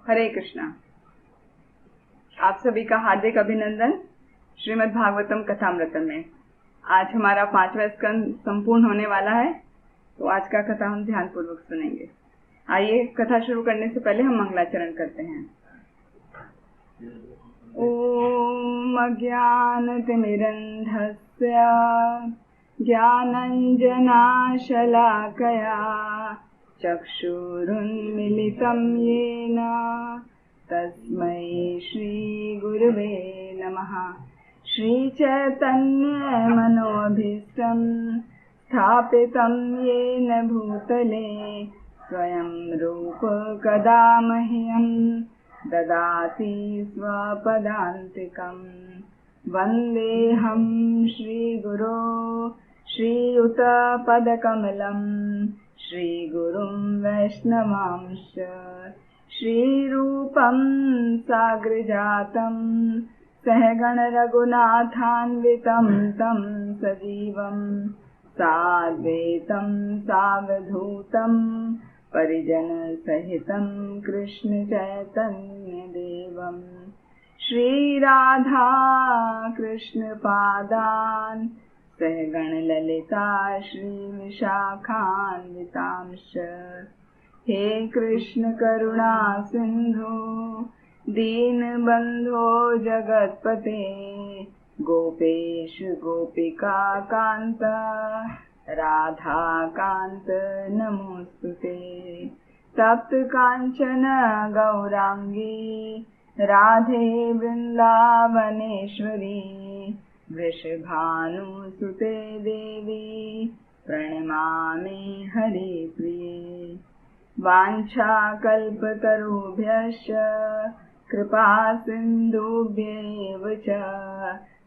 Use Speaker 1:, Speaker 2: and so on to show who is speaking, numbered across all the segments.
Speaker 1: हरे कृष्णा। आप सभी का हार्दिक अभिनंदन श्रीमद् भागवतम कथामृतम में। आज हमारा 5वां स्कंद संपूर्ण होने वाला है, तो आज का कथा हम ध्यान पूर्वक सुनेंगे। आइए, कथा शुरू करने से पहले हम मंगलाचरण करते हैं। ओम अज्ञानतिमिरन्धस्य ज्ञानञ्जनाशलाकया चक्षुरुन्मिलितं येन तस्मै श्रीगुरुवे नमः। श्रीचैतन्यमनोभीष्टं स्थापितं येन भूतले स्वयं रूप कदा मह्यं ददाति स्वपदान्तिकं। वन्देऽहं श्रीगुरो श्रीयुतपदकमलं श्रीगुरुं वैष्णवांश्च श्रीरूपं साग्रजातं सहगणरघुनाथान्वितं तं सजीवं साद्वैतं सावधूतं परिजनसहितं कृष्णचैतन्यदेवं श्रीराधा कृष्णपादान् सहगणललिता श्रीविशाखान्वितांश्च। हे कृष्ण करुणा सिन्धु दीनबन्धो जगत्पते गोपेश गोपिका कान्त राधा कान्त नमोस्तुते। तप्त कांचन गौरांगी राधे वृंदावनेश्वरी वृषभानुसुते देवी प्रणमामि हरिप्रिये। वाञ्छाकल्पतरुभ्यश्च कृपा सिन्धुभ्यैव च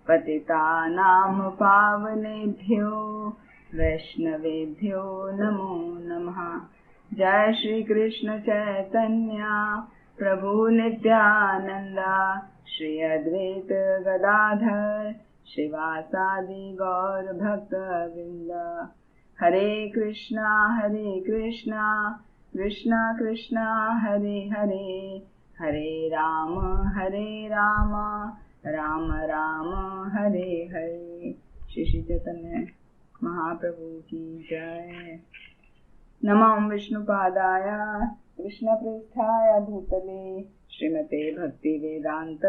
Speaker 1: पतितानां पावनेभ्यो वैष्णवेभ्यो नमो नमः। जय श्री कृष्ण चैतन्य प्रभु नित्यानंद श्री अद्वैत गदाधर श्रीवासादि गौर भक्तवृंद। हरे कृष्णा कृष्णा कृष्णा हरे हरे, हरे राम राम राम हरे हरे। श्री चैतन्य महाप्रभु की जय। नमो विष्णुपादाय कृष्णप्रेष्ठाय भूतले श्रीमते भक्तिवेदांत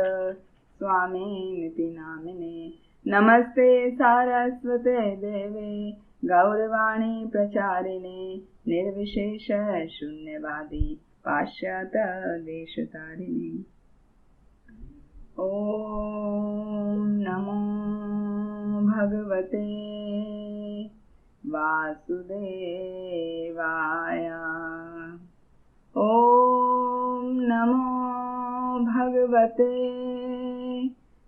Speaker 1: स्वामिनिति नामिने। नमस्ते सारस्वते देवे गौरवाणी प्रचारिणे निर्विशेष शून्यवादी पाश्चात्य देशतारिणे। ओम नमो भगवते वासुदेवाय। ओम नमो भगवते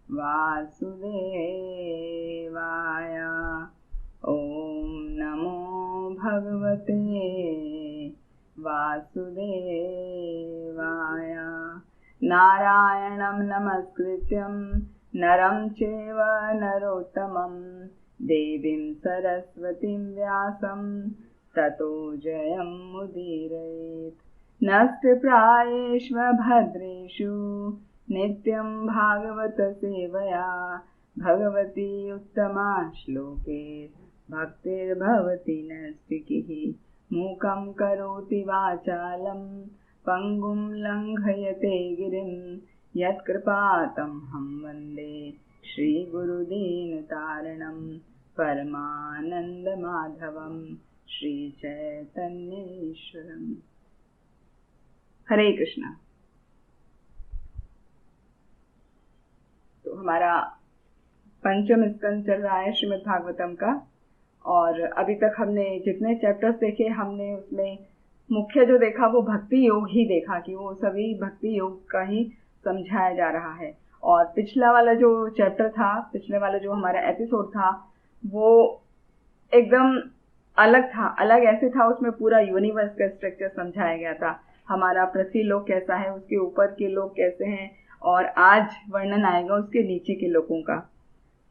Speaker 1: वासुदेवाय। ओम नमो भगवते वासुदेवाय। नारायणं नमस्कृत्यं नरं चैव नरोत्तमं देवीं सरस्वतीं व्यासं ततो जयमुदीरयेत्। नष्टप्रायेष्व भद्रेषु नित्यं भागवत सेवया भगवती उत्तमा श्लोके भक्तिर्भवति नैष्टिकीः। मूकं करोति वाचालं पंगुं लङ्घयते गिरिं यत्कृपातमहं वन्दे श्रीगुरुदीनतारिणं परमानन्दमाधवं श्रीचैतन्येश्वरम्। हरे कृष्णा। तो हमारा 5वां स्कंद चल रहा है श्रीमद् भागवतम का, और अभी तक हमने जितने चैप्टर्स देखे हमने उसमें मुख्य जो देखा वो भक्ति योग ही देखा, कि वो सभी भक्ति योग का ही समझाया जा रहा है। और पिछला वाला जो चैप्टर था, पिछले वाला जो हमारा एपिसोड था, वो एकदम अलग था। अलग ऐसे था, उसमें पूरा यूनिवर्स का स्ट्रक्चर समझाया गया था। हमारा पृथ्वी लोक कैसा है, उसके ऊपर के लोग कैसे हैं, और आज वर्णन आएगा उसके नीचे के लोगों का।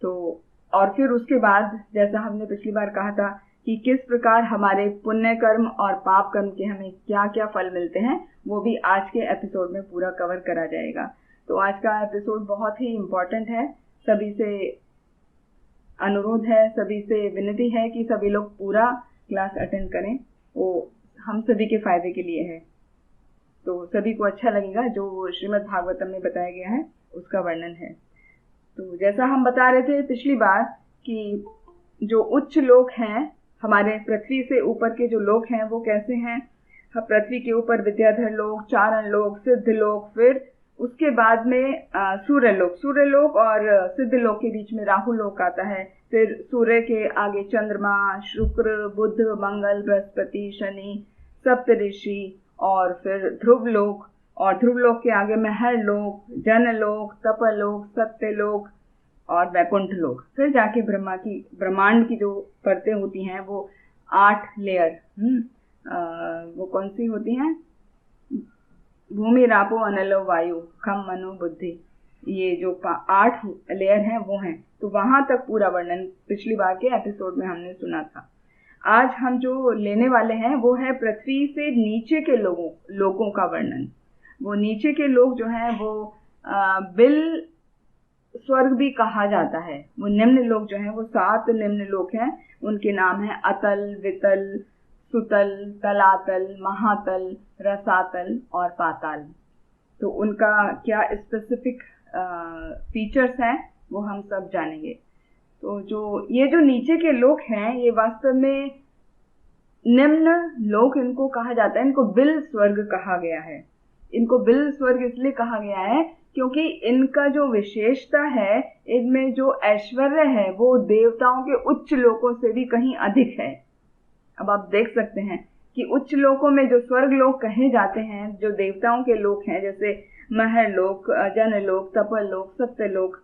Speaker 1: तो और फिर उसके बाद जैसा हमने पिछली बार कहा था कि किस प्रकार हमारे पुण्य कर्म और पाप कर्म के हमें क्या क्या फल मिलते हैं, वो भी आज के एपिसोड में पूरा कवर करा जाएगा। तो आज का एपिसोड बहुत ही इम्पोर्टेंट है। सभी से अनुरोध है, सभी से विनती है कि सभी लोग पूरा क्लास अटेंड करें, वो हम सभी के फायदे के लिए है। तो सभी को अच्छा लगेगा। जो श्रीमद् भागवतम में बताया गया है उसका वर्णन है। तो जैसा हम बता रहे थे पिछली बार कि जो उच्च लोक हैं, हमारे पृथ्वी से ऊपर के जो लोक हैं वो कैसे हैं। पृथ्वी के ऊपर विद्याधर लोक, चारण लोक, सिद्ध लोक, फिर उसके बाद में सूर्य लोक। सूर्य लोक और सिद्ध लोक के बीच में राहु लोक आता है। फिर सूर्य के आगे चंद्रमा, शुक्र, बुध, मंगल, बृहस्पति, शनि, सप्तऋषि, और फिर ध्रुव लोक, और ध्रुव लोक के आगे महर लोक, जन लोक, तपलोक, सत्यलोक और वैकुंठ लोक। फिर जाके ब्रह्मांड की जो परतें होती हैं वो 8 लेयर, वो कौन सी होती हैं? भूमि, रापो, अनलो, वायु, खम, मनो, बुद्धि, ये जो 8 लेयर हैं वो हैं। तो वहां तक पूरा वर्णन पिछली बार के एपिसोड में हमने सुना था। आज हम जो लेने वाले हैं वो है पृथ्वी से नीचे के लोगों का वर्णन। वो नीचे के लोग जो हैं वो बिल स्वर्ग भी कहा जाता है। वो निम्न लोक जो हैं वो 7 निम्न लोक हैं। उनके नाम है अतल, वितल, सुतल, तलातल, महातल, रसातल और पाताल। तो उनका क्या स्पेसिफिक फीचर्स हैं वो हम सब जानेंगे। तो ये जो नीचे के लोक हैं ये वास्तव में निम्न लोक इनको कहा जाता है। इनको बिल स्वर्ग कहा गया है। इनको बिल स्वर्ग इसलिए कहा गया है क्योंकि इनका जो विशेषता है, इनमें जो ऐश्वर्य है वो देवताओं के उच्च लोकों से भी कहीं अधिक है। अब आप देख सकते हैं कि उच्च लोकों में जो स्वर्ग लोक कहे जाते हैं, जो देवताओं के लोक हैं, जैसे महर लोक, जनलोक, तपलोक, सत्यलोक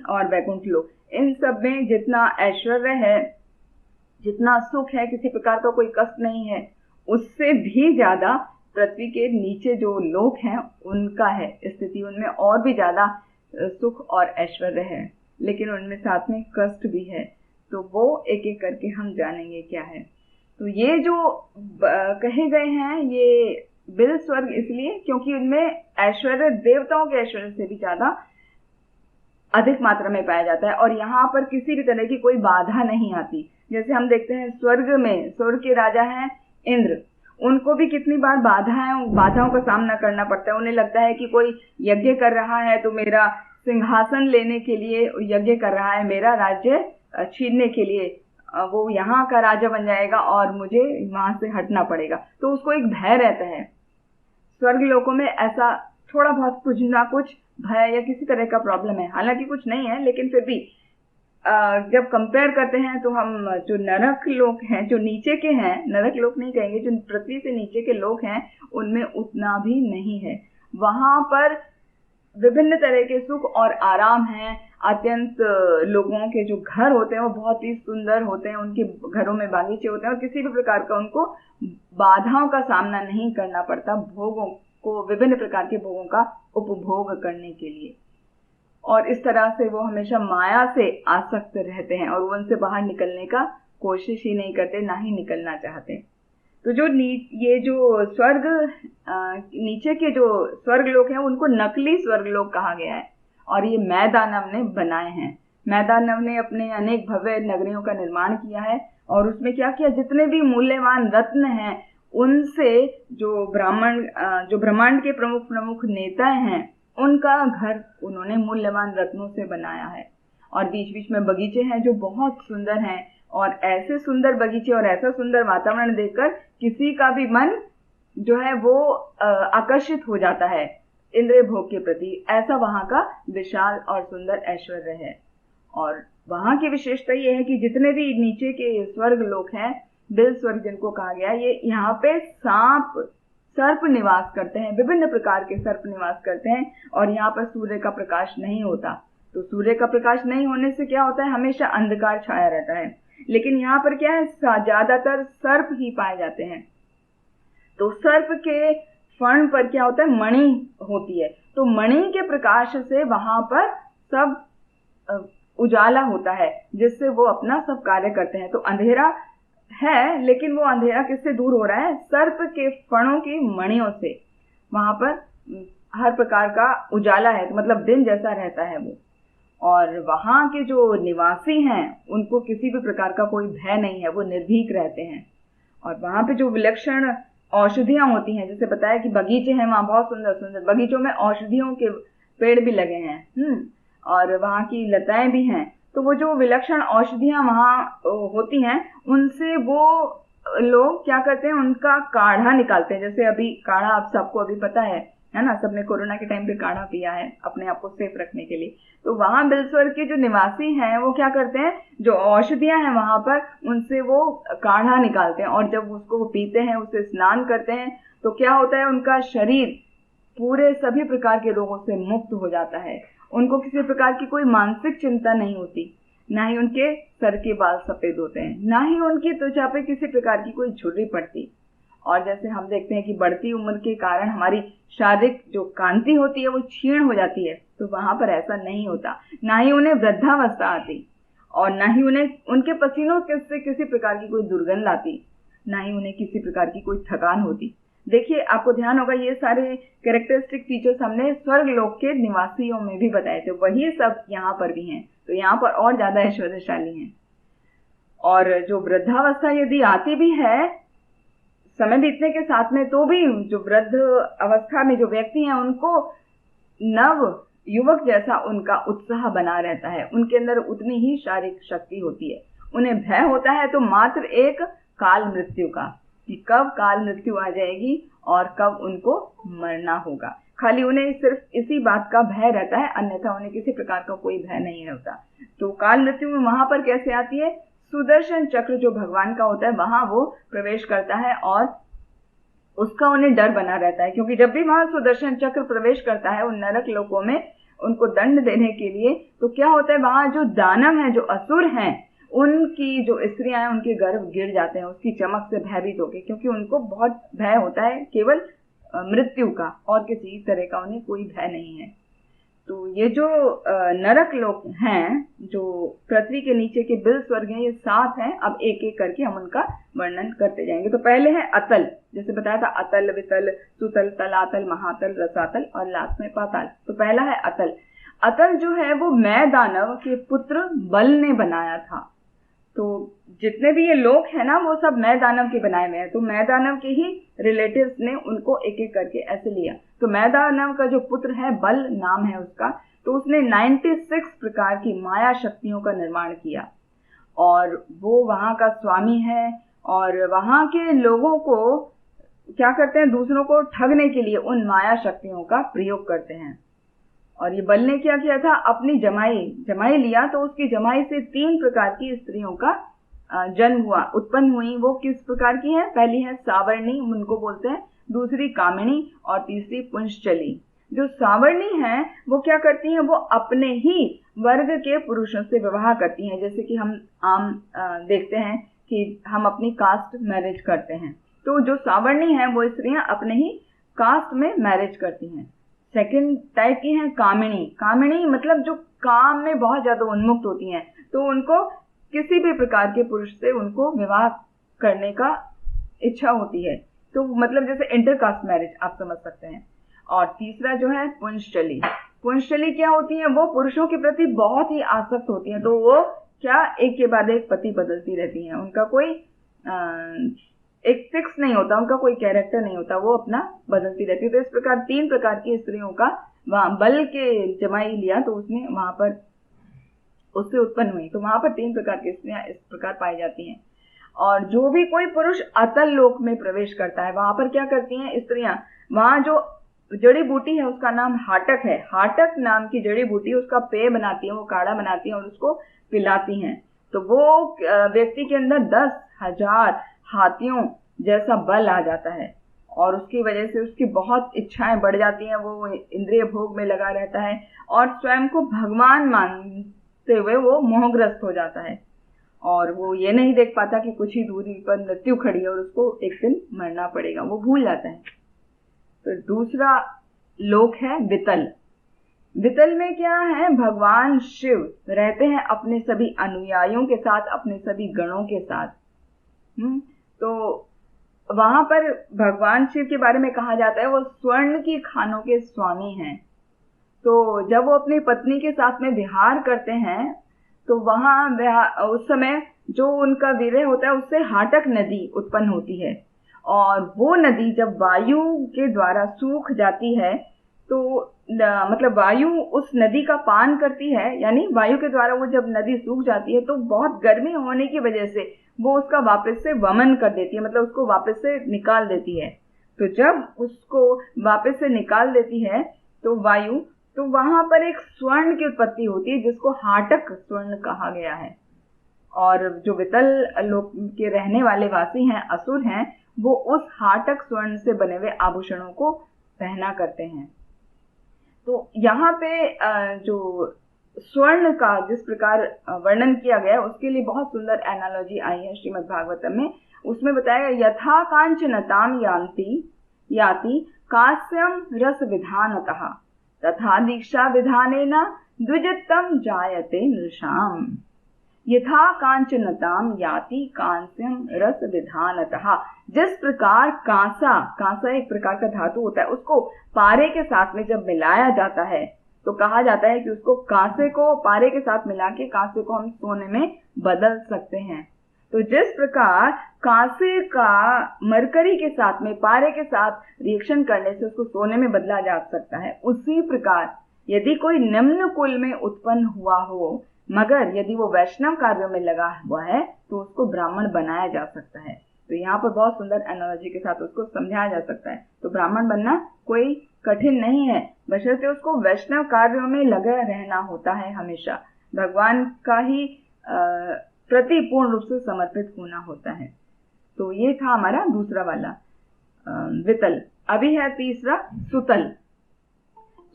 Speaker 1: और वैकुंठ लोक, इन सब में जितना ऐश्वर्य है, जितना सुख है, किसी प्रकार का कोई कष्ट नहीं है, उससे भी ज्यादा पृथ्वी के नीचे जो लोक हैं उनका है स्थिति। उनमें और भी ज्यादा सुख और ऐश्वर्य है, लेकिन उनमें साथ में कष्ट भी है। तो वो एक एक करके हम जानेंगे क्या है। तो ये जो कहे गए हैं ये बिल स्वर्ग इसलिए क्योंकि उनमें ऐश्वर्य देवताओं के ऐश्वर्य से भी ज्यादा अधिक मात्रा में पाया जाता है, और यहाँ पर किसी भी तरह की कोई बाधा नहीं आती। जैसे हम देखते हैं स्वर्ग में, स्वर्ग के राजा हैं इंद्र, उनको भी कितनी बार बाधाओं का सामना करना पड़ता है। उन्हें लगता है कि कोई यज्ञ कर रहा है तो मेरा सिंहासन लेने के लिए यज्ञ कर रहा है, मेरा राज्य छीनने के लिए, वो यहाँ का राजा बन जाएगा और मुझे वहां से हटना पड़ेगा। तो उसको एक भय रहता है। स्वर्ग लोकों में ऐसा थोड़ा बहुत कुछ ना कुछ भय या किसी तरह का प्रॉब्लम है। हालांकि कुछ नहीं है, लेकिन फिर भी जब कंपेयर करते हैं तो हम जो नरक लोक हैं, जो नीचे के हैं, नरक लोक नहीं कहेंगे, जो पृथ्वी से नीचे के लोक हैं, उनमें उतना भी नहीं है। वहां पर विभिन्न तरह के सुख और आराम हैं। अत्यंत लोगों के जो घर होते हैं वो बहुत ही सुंदर होते हैं, उनके घरों में बागीचे होते हैं और किसी भी प्रकार का उनको बाधाओं का सामना नहीं करना पड़ता भोगों को, विभिन्न प्रकार के भोगों का उपभोग करने के लिए। और इस तरह से वो हमेशा माया से आसक्त रहते हैं और उनसे बाहर निकलने का कोशिश ही नहीं करते, ना ही निकलना चाहते। तो ये जो स्वर्ग नीचे के जो स्वर्ग लोक हैं उनको नकली स्वर्ग लोक कहा गया है, और ये मैदानव ने बनाए हैं। मैदानव ने अपने अनेक भव्य नगरियों का निर्माण किया है और उसमें क्या किया, जितने भी मूल्यवान रत्न हैं उनसे जो ब्रह्मांड के प्रमुख नेता हैं उनका घर उन्होंने मूल्यवान रत्नों से बनाया है। और बीच बीच में बगीचे हैं जो बहुत सुंदर हैं, और ऐसे सुंदर बगीचे और ऐसा सुंदर वातावरण देखकर किसी का भी मन जो है वो आकर्षित हो जाता है इंद्रिय भोग के प्रति। ऐसा वहां का विशाल और सुंदर ऐश्वर्य है। और वहां की विशेषता ये है कि जितने भी नीचे के स्वर्ग लोक हैं, बिल स्वर्ग जिनको कहा गया, ये यहाँ पे सर्प निवास करते हैं, विभिन्न प्रकार के सर्प निवास करते हैं, और यहाँ पर सूर्य का प्रकाश नहीं होता। तो सूर्य का प्रकाश नहीं होने से क्या होता है, हमेशा अंधकार छाया रहता है। लेकिन यहाँ पर क्या है, ज्यादातर सर्प ही पाए जाते हैं। तो सर्प के फण पर क्या होता है, मणि होती है। तो मणि के प्रकाश से वहां पर सब उजाला होता है, जिससे वो अपना सब कार्य करते हैं। तो अंधेरा है, लेकिन वो अंधेरा किससे दूर हो रहा है? सर्प के फणों की मणियों से। वहां पर हर प्रकार का उजाला है, तो मतलब दिन जैसा रहता है वो। और वहां के जो निवासी हैं उनको किसी भी प्रकार का कोई भय नहीं है, वो निर्भीक रहते हैं। और वहां पे जो विलक्षण औषधियां होती हैं, जैसे बताया कि बगीचे हैं वहां, बहुत सुंदर सुंदर बगीचों में औषधियों के पेड़ भी लगे हैं, और वहां की लताएं भी हैं। तो वो जो विलक्षण औषधियां वहां होती हैं, उनसे वो लोग क्या करते हैं, उनका काढ़ा निकालते हैं। जैसे अभी काढ़ा आप सबको अभी पता है ना, सबने कोरोना के टाइम पे काढ़ा पिया है अपने आप को सेफ रखने के लिए। तो वहां बिलस्वर के जो निवासी हैं वो क्या करते हैं, जो औषधियां हैं वहां पर, उनसे वो काढ़ा निकालते हैं, और जब उसको वो पीते हैं, उससे स्नान करते हैं, तो क्या होता है, उनका शरीर पूरे सभी प्रकार के रोगों से मुक्त हो जाता है। उनको किसी प्रकार की कोई मानसिक चिंता नहीं होती, ना ही उनके सर के बाल सफेद होते हैं, ना ही उनकी त्वचा पे किसी प्रकार की कोई झुर्री पड़ती। और जैसे हम देखते हैं कि बढ़ती उम्र के कारण हमारी शारीरिक जो कांति होती है वो क्षीण हो जाती है, तो वहां पर ऐसा नहीं होता। ना ही उन्हें वृद्धावस्था आती, और ना ही उन्हें उनके पसीनों से किसी प्रकार की कोई दुर्गंध आती, ना ही उन्हें किसी प्रकार की कोई थकान होती। देखिए, आपको ध्यान होगा ये सारे कैरेक्टरिस्टिक फीचर्स हमने स्वर्ग लोक के निवासियों में भी बताए थे, वही सब यहाँ पर भी हैं। तो यहाँ पर और ज्यादा ऐश्वर्यशाली हैं। और जो वृद्धावस्था यदि आती भी है समय बीतने के साथ में, तो भी जो वृद्ध अवस्था में जो व्यक्ति हैं उनको नव युवक जैसा उनका उत्साह बना रहता है, उनके अंदर उतनी ही शारीरिक शक्ति होती है। उन्हें भय होता है तो मात्र एक काल मृत्यु का, कि कब काल मृत्यु आ जाएगी और कब उनको मरना होगा। खाली उन्हें सिर्फ इसी बात का भय रहता है, अन्यथा उन्हें किसी प्रकार का कोई भय नहीं होता। तो काल मृत्यु में वहां पर कैसे आती है, सुदर्शन चक्र जो भगवान का होता है वहां वो प्रवेश करता है, और उसका उन्हें डर बना रहता है। क्योंकि जब भी वहां सुदर्शन चक्र प्रवेश करता है उन नरक लोकों में उनको दंड देने के लिए, तो क्या होता है, वहां जो दानव हैं, जो असुर हैं, उनकी जो स्त्रियां हैं उनके गर्भ गिर जाते हैं उसकी चमक से भयभीत होकर, क्योंकि उनको बहुत भय होता है केवल मृत्यु का, और किसी तरह का उन्हें कोई भय नहीं है। तो ये जो नरक लोक हैं, जो पृथ्वी के नीचे के बिल स्वर्ग हैं, ये 7 हैं। अब एक एक करके हम उनका वर्णन करते जाएंगे। तो पहले है अतल, जैसे बताया था, अतल, वितल, सुतल, तलातल, महातल, रसातल, और लास्ट में पाताल। तो पहला है अतल। अतल जो है वो मैं दानव के पुत्र बल ने बनाया था। तो जितने भी ये लोग हैं ना, वो सब मैं दानव के बनाए हुए हैं। तो मैं दानव के ही रिलेटिव्स ने उनको एक एक करके ऐसे लिया। तो मैं दानव का जो पुत्र है, बल नाम है उसका, तो उसने 96 प्रकार की माया शक्तियों का निर्माण किया, और वो वहां का स्वामी है। और वहां के लोगों को क्या करते हैं, दूसरों को ठगने के लिए उन माया शक्तियों का प्रयोग करते हैं। और ये बल ने क्या किया था, अपनी जमाई लिया, तो उसकी जमाई से 3 प्रकार की स्त्रियों का जन्म हुआ, उत्पन्न हुई। वो किस प्रकार की है, पहली है सावर्णी, उनको बोलते हैं, दूसरी कामिनी, और तीसरी पुंशचली। जो सावर्णी है वो क्या करती हैं, वो अपने ही वर्ग के पुरुषों से विवाह करती हैं। जैसे कि हम आम देखते हैं कि हम अपनी कास्ट मैरिज करते हैं, तो जो सावर्णी है वो स्त्रियां अपने ही कास्ट में मैरिज करती हैं। सेकंड टाइप की है कामिनी। कामिनी मतलब जो काम में बहुत ज्यादा उन्मुक्त होती हैं, तो उनको किसी भी प्रकार के पुरुष से उनको विवाह करने का इच्छा होती है, तो मतलब जैसे इंटरकास्ट मैरिज आप समझ सकते हैं। और तीसरा जो है पुंशचली। पुंशचली क्या होती है, वो पुरुषों के प्रति बहुत ही आसक्त होती हैं, तो वो क्या एक के बाद एक पति बदलती रहती हैं। उनका कोई एक फिक्स नहीं होता, उनका कोई कैरेक्टर नहीं होता, वो अपना बदलती रहती है। तो इस प्रकार 3 प्रकार की स्त्रियों का वहां बल के जमाई लिया, तो उसने वहां पर उससे उत्पन्न हुई। तो वहां पर 3 प्रकार की स्त्रियां इस प्रकार पाई जाती हैं। और जो भी कोई पुरुष अतल लोक में प्रवेश करता है, वहां पर क्या करती हैं स्त्रियां, वहां जो जड़ी बूटी है उसका नाम हाटक है, हाटक नाम की जड़ी बूटी, उसका पेय बनाती है, वो काढ़ा बनाती है और उसको पिलाती हैं। तो वो व्यक्ति के अंदर 10,000 हाथियों जैसा बल आ जाता है, और उसकी वजह से उसकी बहुत इच्छाएं बढ़ जाती हैं, वो इंद्रिय भोग में लगा रहता है, और स्वयं को भगवान मानते हुए वो मोहग्रस्त हो जाता है। और वो ये नहीं देख पाता कि कुछ ही दूरी पर मृत्यु खड़ी है और उसको एक दिन मरना पड़ेगा, वो भूल जाता है। तो दूसरा लोक है वितल। वितल में क्या है, भगवान शिव रहते हैं अपने सभी अनुयायियों के साथ, अपने सभी गणों के साथ। तो वहां पर भगवान शिव के बारे में कहा जाता है वो स्वर्ण की खानों के स्वामी हैं। तो जब वो अपनी पत्नी के साथ में विहार करते हैं तो वहां उस समय जो उनका विरह होता है उससे हाटक नदी उत्पन्न होती है, और वो नदी जब वायु के द्वारा सूख जाती है तो मतलब वायु उस नदी का पान करती है, यानी वायु के द्वारा वो जब नदी सूख जाती है तो बहुत गर्मी होने की वजह से वो उसका वापस से वमन कर देती है, मतलब उसको वापस से निकाल देती है। तो जब उसको वापस से निकाल देती है तो वायु, तो वहां पर एक स्वर्ण की उत्पत्ति होती है जिसको हाटक स्वर्ण कहा गया है। और जो वितल लोक के रहने वाले वासी हैं, असुर हैं, वो उस हाटक स्वर्ण से बने हुए आभूषणों को पहना करते हैं। तो यहाँ पे जो स्वर्ण का जिस प्रकार वर्णन किया गया उसके लिए बहुत सुंदर एनालॉजी आई है श्रीमद् भागवतम में। उसमें बताया गया यथा कांचनताम याति कास्यम रस विधानतः तथा दीक्षा विधानेन द्विजत्तम जायते नृषाम। यथा कांचनताम याति कांस्यम रस विधानतः, जिस प्रकार कांसा एक प्रकार का धातु होता है, उसको पारे के साथ में जब मिलाया जाता है तो कहा जाता है कि उसको कांसे को पारे के साथ मिला के कांसे को हम सोने में बदल सकते हैं। तो जिस प्रकार कांसे का मरकरी के साथ में पारे के साथ रिएक्शन करने से उसको सोने में बदला जा सकता है, उसी प्रकार यदि कोई निम्न कुल में उत्पन्न हुआ हो मगर यदि वो वैष्णव कार्यों में लगा हुआ है तो उसको ब्राह्मण बनाया जा सकता है। तो यहाँ पर बहुत सुंदर एनालॉजी के साथ उसको समझाया जा सकता है। तो ब्राह्मण बनना कोई कठिन नहीं है, बशर्ते उसको वैष्णव कार्यों में लगा रहना होता है, हमेशा भगवान का ही प्रति पूर्ण रूप से समर्पित होना होता है। तो ये था हमारा दूसरा वाला वितल। अभी है तीसरा सुतल।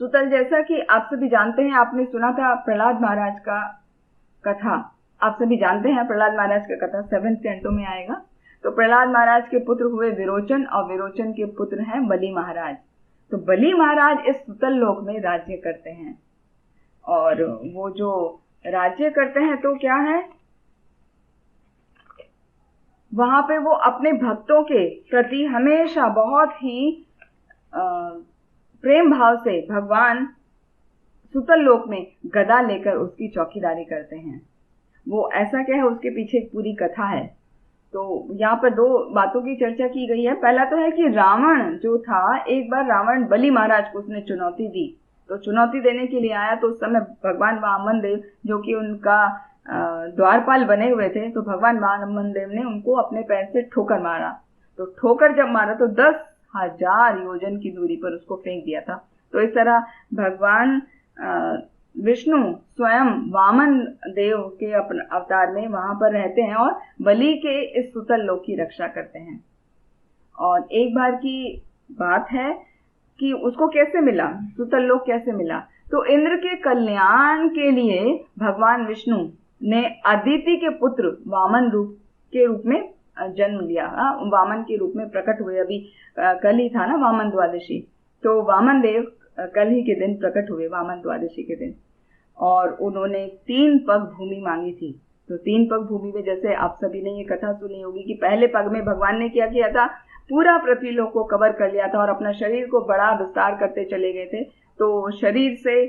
Speaker 1: सुतल जैसा कि आप सभी जानते हैं, आपने सुना था प्रहलाद महाराज का कथा, आप सभी जानते हैं प्रहलाद महाराज का कथा 7th कैंटो में आएगा। तो प्रहलाद महाराज के पुत्र हुए विरोचन और विरोचन के पुत्र हैं बलि महाराज। तो बलि महाराज इस सुतल लोक में राज्य करते हैं, और वो जो राज्य करते हैं तो क्या है, वहां पे वो अपने भक्तों के प्रति हमेशा बहुत ही प्रेम भाव से भगवान सुतल लोक में गदा लेकर उसकी चौकीदारी करते हैं। वो ऐसा क्या है, उसके पीछे एक पूरी कथा है। तो यहाँ पर दो बातों की चर्चा की गई है। पहला तो है कि रावण जो था, एक बार रावण बलि महाराज को उसने चुनौती दी। तो चुनौती देने के लिए आया तो उस समय भगवान वामन देव जो कि उनका द्वारपाल बने हुए थे, तो भगवान वामन देव ने उनको अपने पैर से ठोकर मारा। तो ठोकर जब मारा तो 10,000 योजन की दूरी पर उसको फेंक दिया था। तो इस तरह भगवान विष्णु स्वयं वामन देव के अपने अवतार में वहां पर रहते हैं और बलि के इस सुतल लोक की रक्षा करते हैं। और एक बार की बात है कि उसको कैसे मिला, सुतल लोक कैसे मिला। तो इंद्र के कल्याण के लिए भगवान विष्णु ने अदिति के पुत्र वामन के रूप में जन्म लिया। वामन के रूप में प्रकट हुए। अभी कल ही था ना वामन द्वादशी, तो वामन देव कल ही के दिन प्रकट हुए, वामन द्वादशी के दिन। और उन्होंने 3 पग भूमि मांगी थी। तो 3 पग भूमि में, जैसे आप सभी ने ये कथा सुनी होगी कि पहले पग में भगवान ने क्या किया था, पूरा पृथ्वी लोक को कवर कर लिया था और अपना शरीर को बड़ा विस्तार करते चले गए थे। तो शरीर से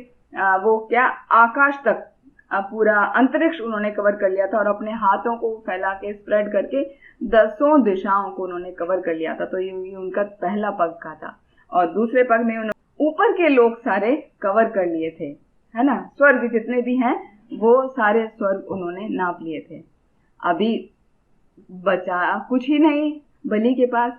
Speaker 1: वो क्या आकाश तक पूरा अंतरिक्ष उन्होंने कवर कर लिया था और अपने हाथों को फैला के स्प्रेड करके 10 दिशाओं को उन्होंने कवर कर लिया था। तो ये उनका पहला पग का था। और दूसरे पग में ऊपर के लोग सारे कवर कर लिए थे, है ना। स्वर्ग जितने भी हैं वो सारे स्वर्ग उन्होंने नाप लिए थे। अभी बचा कुछ ही नहीं बलि के पास,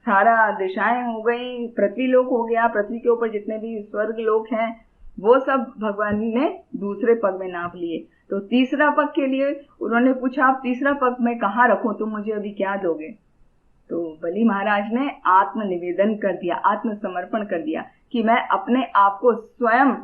Speaker 1: सारा दिशाएं हो गई, पृथ्वी लोक हो गया। पृथ्वी के ऊपर जितने भी स्वर्ग लोक हैं वो सब भगवान ने दूसरे पग में नाप लिए। तो तीसरा पग के लिए उन्होंने पूछा, आप तीसरा पग मैं कहाँ रखूं, तुम मुझे अभी क्या दोगे। तो बलि महाराज ने आत्मनिवेदन कर दिया, आत्मसमर्पण कर दिया कि मैं अपने आप को स्वयं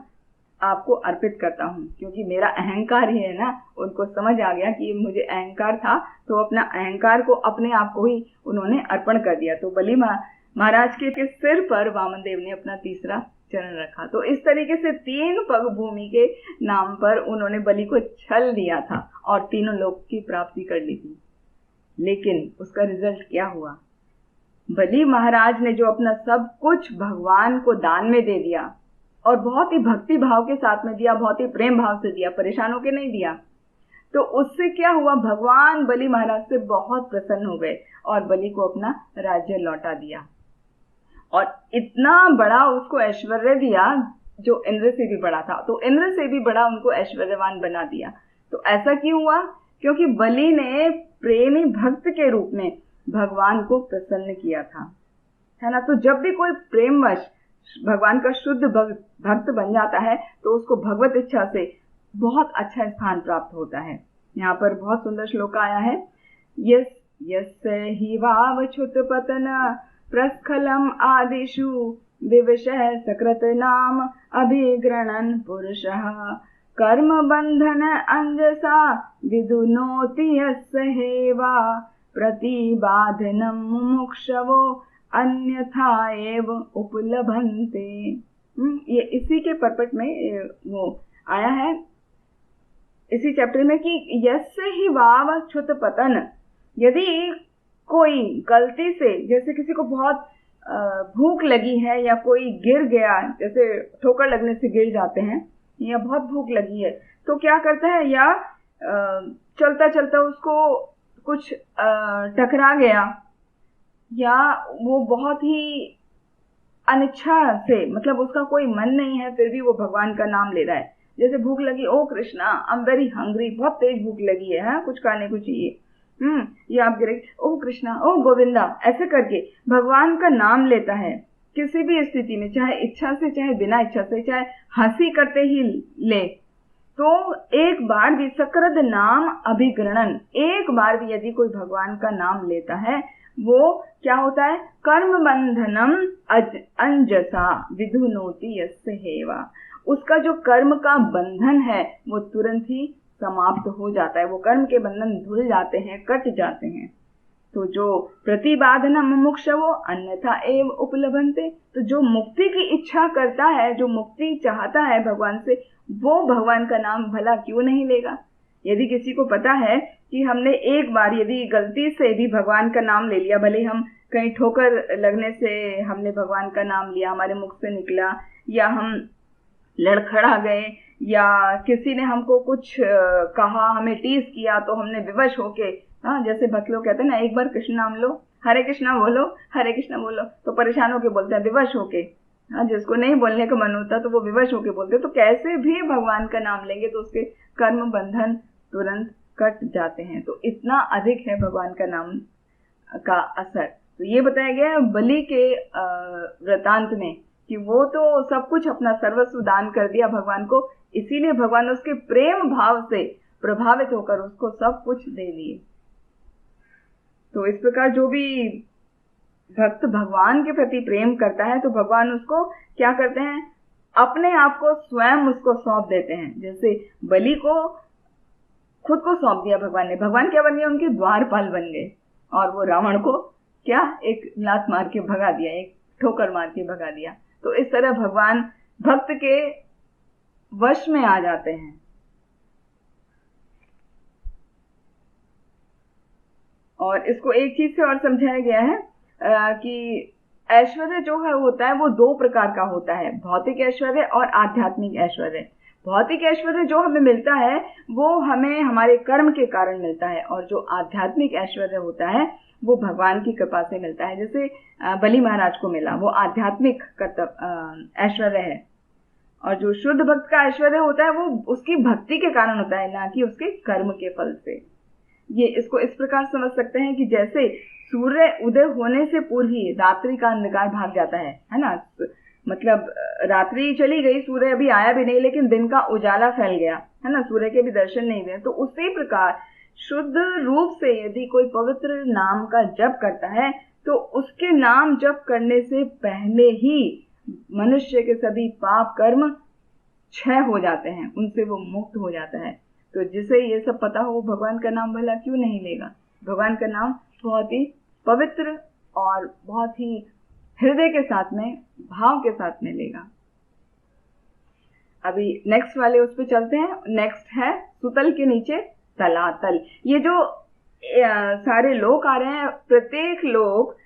Speaker 1: आपको अर्पित करता हूँ, क्योंकि मेरा अहंकार ही है ना। उनको समझ आ गया कि मुझे अहंकार था, तो अपना अहंकार को अपने आप को ही उन्होंने अर्पण कर दिया। तो बलि महाराज के सिर पर वामन देव ने अपना तीसरा चरण रखा। तो इस तरीके से 3 पग भूमि के नाम पर उन्होंने बलि को छल दिया था और तीनों लोक की प्राप्ति कर ली थी। लेकिन उसका रिजल्ट क्या हुआ? बलि महाराज ने जो अपना सब कुछ भगवान को दान में दे दिया, और बहुत ही भक्ति भाव के साथ में दिया, बहुत ही प्रेम भाव से दिया, परेशान होकर नहीं दिया, तो उससे क्या हुआ? भगवान बलि महाराज से बहुत प्रसन्न हो गए और बलि को अपना राज्य लौटा दिया, और इतना बड़ा उसको ऐश्वर्य दिया जो इंद्र से भी बड़ा था। तो इंद्र से भी बड़ा उनको ऐश्वर्यवान बना दिया। तो ऐसा क्यों हुआ? क्योंकि बलि ने प्रेमी भक्त के रूप में भगवान को प्रसन्न किया था, है ना। तो जब भी कोई प्रेमवश भगवान का शुद्ध भक्त बन जाता है तो उसको भगवत इच्छा से बहुत अच्छा स्थान प्राप्त होता है। यहाँ पर बहुत सुंदर श्लोक आया है, यस्य हि वावच्छुत पतन प्रस्खलम आदिषु विवशः सकृत नाम अभिगृणन् पुरुषः कर्म बंधन अंजसा विदुनोति यस्य हेवा प्रतिबाधनम मुमुक्षवो अन्यथा एव उपलभन्ते। ये इसी के पर्पट में वो आया है इसी चैप्टर में कि यस्य हि वावच्छुत पतन, यदि कोई गलती से, जैसे किसी को बहुत भूख लगी है या कोई गिर गया, जैसे ठोकर लगने से गिर जाते हैं, या बहुत भूख लगी है तो क्या करता है, या चलता चलता उसको कुछ टकरा गया, या वो बहुत ही अनिच्छा से, मतलब उसका कोई मन नहीं है फिर भी वो भगवान का नाम ले रहा है। जैसे भूख लगी, oh Krishna I am very hungry, बहुत तेज भूख लगी है, कुछ खाने को चाहिए, या आप गिरे, ओ कृष्णा, ओ गोविंदा, ऐसे करके भगवान का नाम लेता है किसी भी स्थिति में, चाहे इच्छा से चाहे बिना इच्छा से, चाहे हंसी करते ही ले, तो एक बार भी सकृत नाम अभिगृणन, एक बार भी यदि कोई भगवान का नाम लेता है वो क्या होता है? कर्म बंधनम अंजसा विधुनोति यस्य हेवा, उसका जो कर्म का बंधन है वो तुरंत ही समाप्त हो जाता है, वो कर्म के बंधन धुल जाते हैं, कट जाते हैं। तो जो प्रतिबाधना मुमुक्षवो अन्यथा एव उपलभन्ते, तो जो मुक्ति की इच्छा करता है, जो मुक्ति चाहता है भगवान से, वो भगवान का नाम भला क्यों नहीं लेगा? यदि किसी को पता है कि हमने एक बार यदि गलती से भी भगवान का नाम ले लिया, भले हम कहीं ठोकर लगने से हमने भगवान का नाम लिया, हमारे मुख से निकला, या हम लड़खड़ा गए, या किसी ने हमको कुछ कहा, हमें टीज किया, तो हमने विवश होके, जैसे भक्त लोग कहते हैं ना, एक बार कृष्ण नाम लो, हरे कृष्णा बोलो, हरे कृष्णा बोलो, तो परेशान होके बोलते हैं, विवश होके। जिसको नहीं बोलने का मन होता तो वो विवश होके बोलते, तो कैसे भी भगवान का नाम लेंगे तो उसके कर्म बंधन तुरंत कट जाते हैं। तो इतना अधिक है भगवान का नाम का असर। तो ये बताया गया है बलि के वृतांत में कि वो तो सब कुछ अपना सर्वस्व दान कर दिया भगवान को, इसीलिए भगवान उसके प्रेम भाव से प्रभावित होकर उसको सब कुछ दे दिए। तो इस प्रकार जो भी भक्त भगवान के प्रति प्रेम करता है तो भगवान उसको क्या करते हैं? अपने आप को स्वयं उसको सौंप देते हैं। जैसे बलि को खुद को सौंप दिया भगवान ने, भगवान क्या बन गए? उनके द्वारपाल बन गए, और वो रावण को क्या एक लात मार के भगा दिया, एक ठोकर मार के भगा दिया। तो इस तरह भगवान भक्त के वश में आ जाते हैं। और इसको एक चीज से और समझाया गया है कि ऐश्वर्य जो है होता है वो दो प्रकार का होता है, भौतिक ऐश्वर्य और आध्यात्मिक ऐश्वर्य। भौतिक ऐश्वर्य जो हमें मिलता है वो हमें हमारे कर्म के कारण मिलता है, और जो आध्यात्मिक ऐश्वर्य होता है वो भगवान की कृपा से मिलता है। जैसे बलि महाराज को मिला, वो आध्यात्मिक ऐश्वर्य है, और जो शुद्ध भक्त का ऐश्वर्य होता है वो उसकी भक्ति के कारण होता है, ना कि उसके कर्म के फल से। ये इसको इस प्रकार समझ सकते हैं कि जैसे सूर्य उदय होने से पूर्व ही रात्रि का अंधकार भाग जाता है ना, मतलब रात्रि चली गई, सूर्य अभी आया भी नहीं, लेकिन दिन का उजाला फैल गया, है ना, सूर्य के भी दर्शन नहीं हुए। तो उसी प्रकार शुद्ध रूप से यदि कोई पवित्र नाम का जप करता है तो उसके नाम जप करने से पहले ही मनुष्य के सभी पाप कर्म क्षय हो जाते हैं, उनसे वो मुक्त हो जाता है। तो जिसे ये सब पता हो वो भगवान का नाम भला क्यों नहीं लेगा? भगवान का नाम बहुत ही पवित्र और बहुत ही हृदय के साथ में, भाव के साथ में लेगा। अभी नेक्स्ट वाले उस पे चलते हैं। नेक्स्ट है सुतल के नीचे तलातल। ये जो सारे लोक आ रहे हैं, प्रत्येक लोक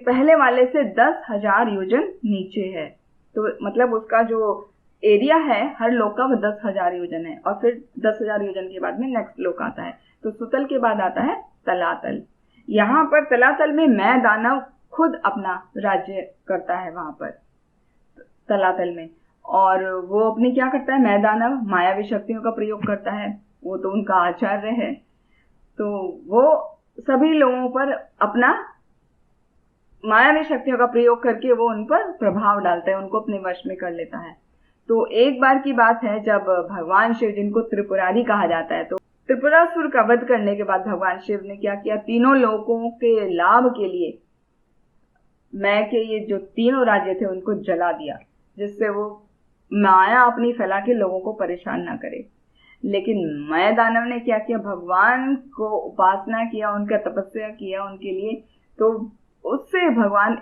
Speaker 1: पहले वाले से 10,000 योजन नीचे है। तो मतलब उसका जो एरिया है हर लोक का वो 10,000 योजन है, और फिर 10,000 योजन के बाद में नेक्स्ट लोक आता है। तो सुतल के बाद आता है तलातल। यहाँ पर तलातल में मैं दानव खुद अपना राज्य करता है वहां पर तलातल में, और वो अपनी क्या करता है, मैं दानव मायावी शक्तियों का प्रयोग करता है, वो तो उनका आचार्य है। तो वो सभी लोगों पर अपना मायावी शक्तियों का प्रयोग करके वो उन पर प्रभाव डालता है, उनको अपने वश में कर लेता है। तो एक बार की बात है जब भगवान शिव, जिनको त्रिपुरारी कहा जाता है, तो त्रिपुरासुर का वध करने के बाद भगवान शिव ने क्या किया, तीनों लोगों के लाभ के लिए मैं के ये जो तीनों राज्य थे उनको जला दिया, जिससे वो माया अपनी फैला के लोगों को परेशान ना करे। लेकिन मैं दानव ने क्या किया, भगवान को उपासना किया, उनका तपस्या किया उनके लिए। तो उससे भगवान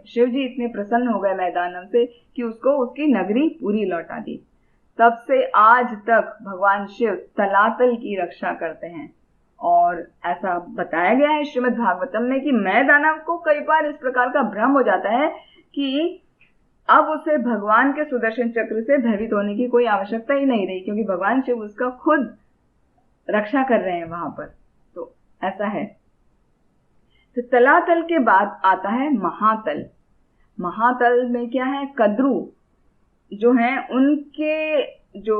Speaker 1: शिव जी इतने प्रसन्न हो गए मैं दानव से कि उसको उसकी नगरी पूरी लौटा दी। तब से आज तक भगवान शिव तलातल की रक्षा करते हैं। और ऐसा बताया गया है श्रीमद् भागवतम में कि मैं दानव को कई बार इस प्रकार का भ्रम हो जाता है कि अब उसे भगवान के सुदर्शन चक्र से भयभीत होने की कोई आवश्यकता ही नहीं रही, क्योंकि भगवान शिव उसका खुद रक्षा कर रहे हैं वहां पर। तो ऐसा है। तो तलातल के बाद आता है महातल। महातल में क्या है, कद्रू जो हैं उनके जो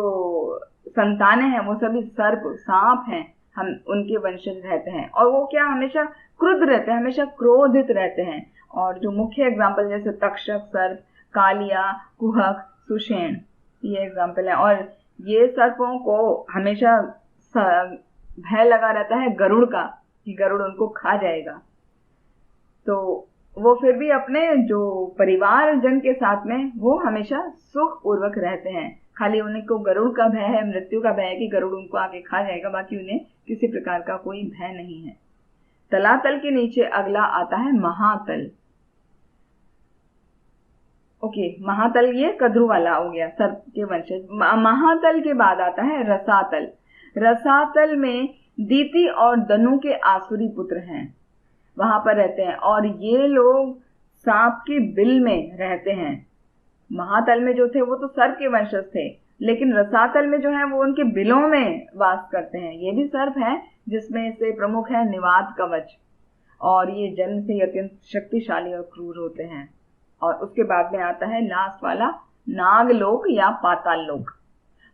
Speaker 1: संतानें हैं वो सभी सर्प सांप हैं, हम उनके वंशज रहते हैं, और वो क्या हमेशा क्रुद्ध रहते हैं, हमेशा क्रोधित रहते हैं। और जो मुख्य एग्जाम्पल जैसे तक्षक सर्प, कालिया, कुहक, सुषेण, ये एग्जाम्पल है। और ये सर्पों को हमेशा भय लगा रहता है गरुड़ का कि गरुड़ उनको खा जाएगा। तो वो फिर भी अपने जो परिवार जन के साथ में वो हमेशा सुख पूर्वक रहते हैं। खाली उनको गरुड़ का भय है, मृत्यु का भय है कि गरुड़ उनको आके खा जाएगा, बाकी उन्हें किसी प्रकार का कोई भय नहीं है। तलातल के नीचे अगला आता है महातल। ओके, महातल ये कद्रू वाला हो गया, सर्प के वंशज। महातल के बाद आता है रसातल। रसातल में दीति और दनु के आसुरी पुत्र हैं, वहां पर रहते हैं, और ये लोग सांप के बिल में रहते हैं। महातल में जो थे वो तो सर्प के वंशज थे, लेकिन रसातल में जो है वो उनके बिलों में वास करते हैं। ये भी सर्प है, जिसमें से प्रमुख है निवात कवच, और ये जन्म से अत्यंत शक्तिशाली और क्रूर होते हैं। और उसके बाद में आता है लास्ट वाला नागलोक या पाताल लोक,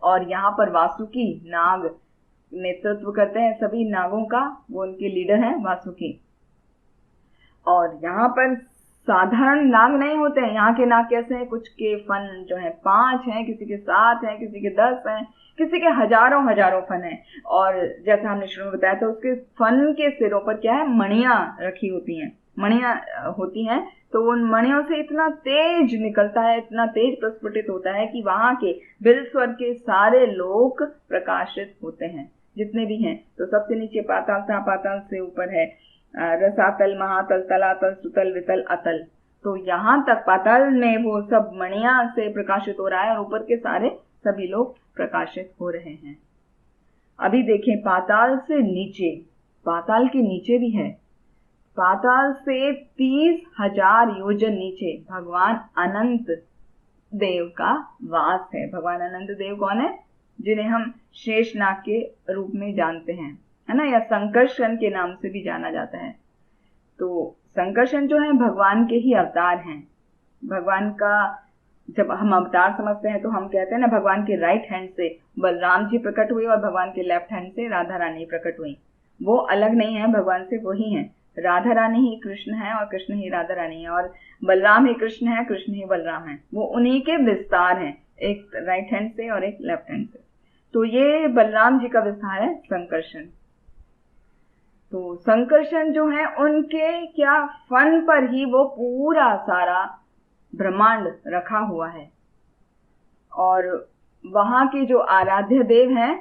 Speaker 1: और यहाँ पर वासुकी नाग नेतृत्व करते हैं सभी नागों का, वो उनके लीडर हैं वासुकी। और यहाँ पर साधारण नाग नहीं होते हैं, यहाँ के नाग कैसे हैं, कुछ के फन जो है 5 हैं, किसी के 7 हैं, किसी के 10 हैं, किसी के हजारों फन हैं। और जैसा हमने शुरू में बताया था, उसके फन के सिरों पर क्या है, मणियां रखी होती हैं, मणियां होती हैं। तो उन मणियों से इतना तेज निकलता है, इतना तेज प्रस्फुटित होता है कि वहां के बिल स्वर्ग के सारे लोक प्रकाशित होते हैं, जितने भी हैं। तो सबसे नीचे पाताल था, पाताल से ऊपर है रसातल, महातल, तलातल, सुतल, वितल, अतल। तो यहाँ तक पाताल में वो सब मणियां से प्रकाशित हो रहा है, और ऊपर के सारे सभी लोग प्रकाशित हो रहे हैं। अभी देखें पाताल से नीचे, पाताल के नीचे भी है। पाताल से 30,000 योजन नीचे भगवान अनंत देव का वास है। भगवान अनंत देव कौन है, जिन्हें हम शेषनाग के रूप में जानते हैं, है ना, या संकर्षण के नाम से भी जाना जाता है। तो संकर्षण जो है भगवान के ही अवतार हैं। भगवान का जब हम अवतार समझते हैं तो हम कहते हैं ना, भगवान के राइट हैंड से बलराम जी प्रकट हुए और भगवान के लेफ्ट हैंड से राधा रानी प्रकट हुई। वो अलग नहीं है, भगवान से वही है। राधा रानी ही कृष्ण है और कृष्ण ही राधा रानी है, और बलराम ही कृष्ण है, कृष्ण ही बलराम है। वो उन्हीं के विस्तार हैं, एक राइट हैंड से और एक लेफ्ट हैंड से। तो ये बलराम जी का विस्तार है संकर्षण। तो संकर्षण जो है उनके क्या फन पर ही वो पूरा सारा ब्रह्मांड रखा हुआ है। और वहां के जो आराध्य देव हैं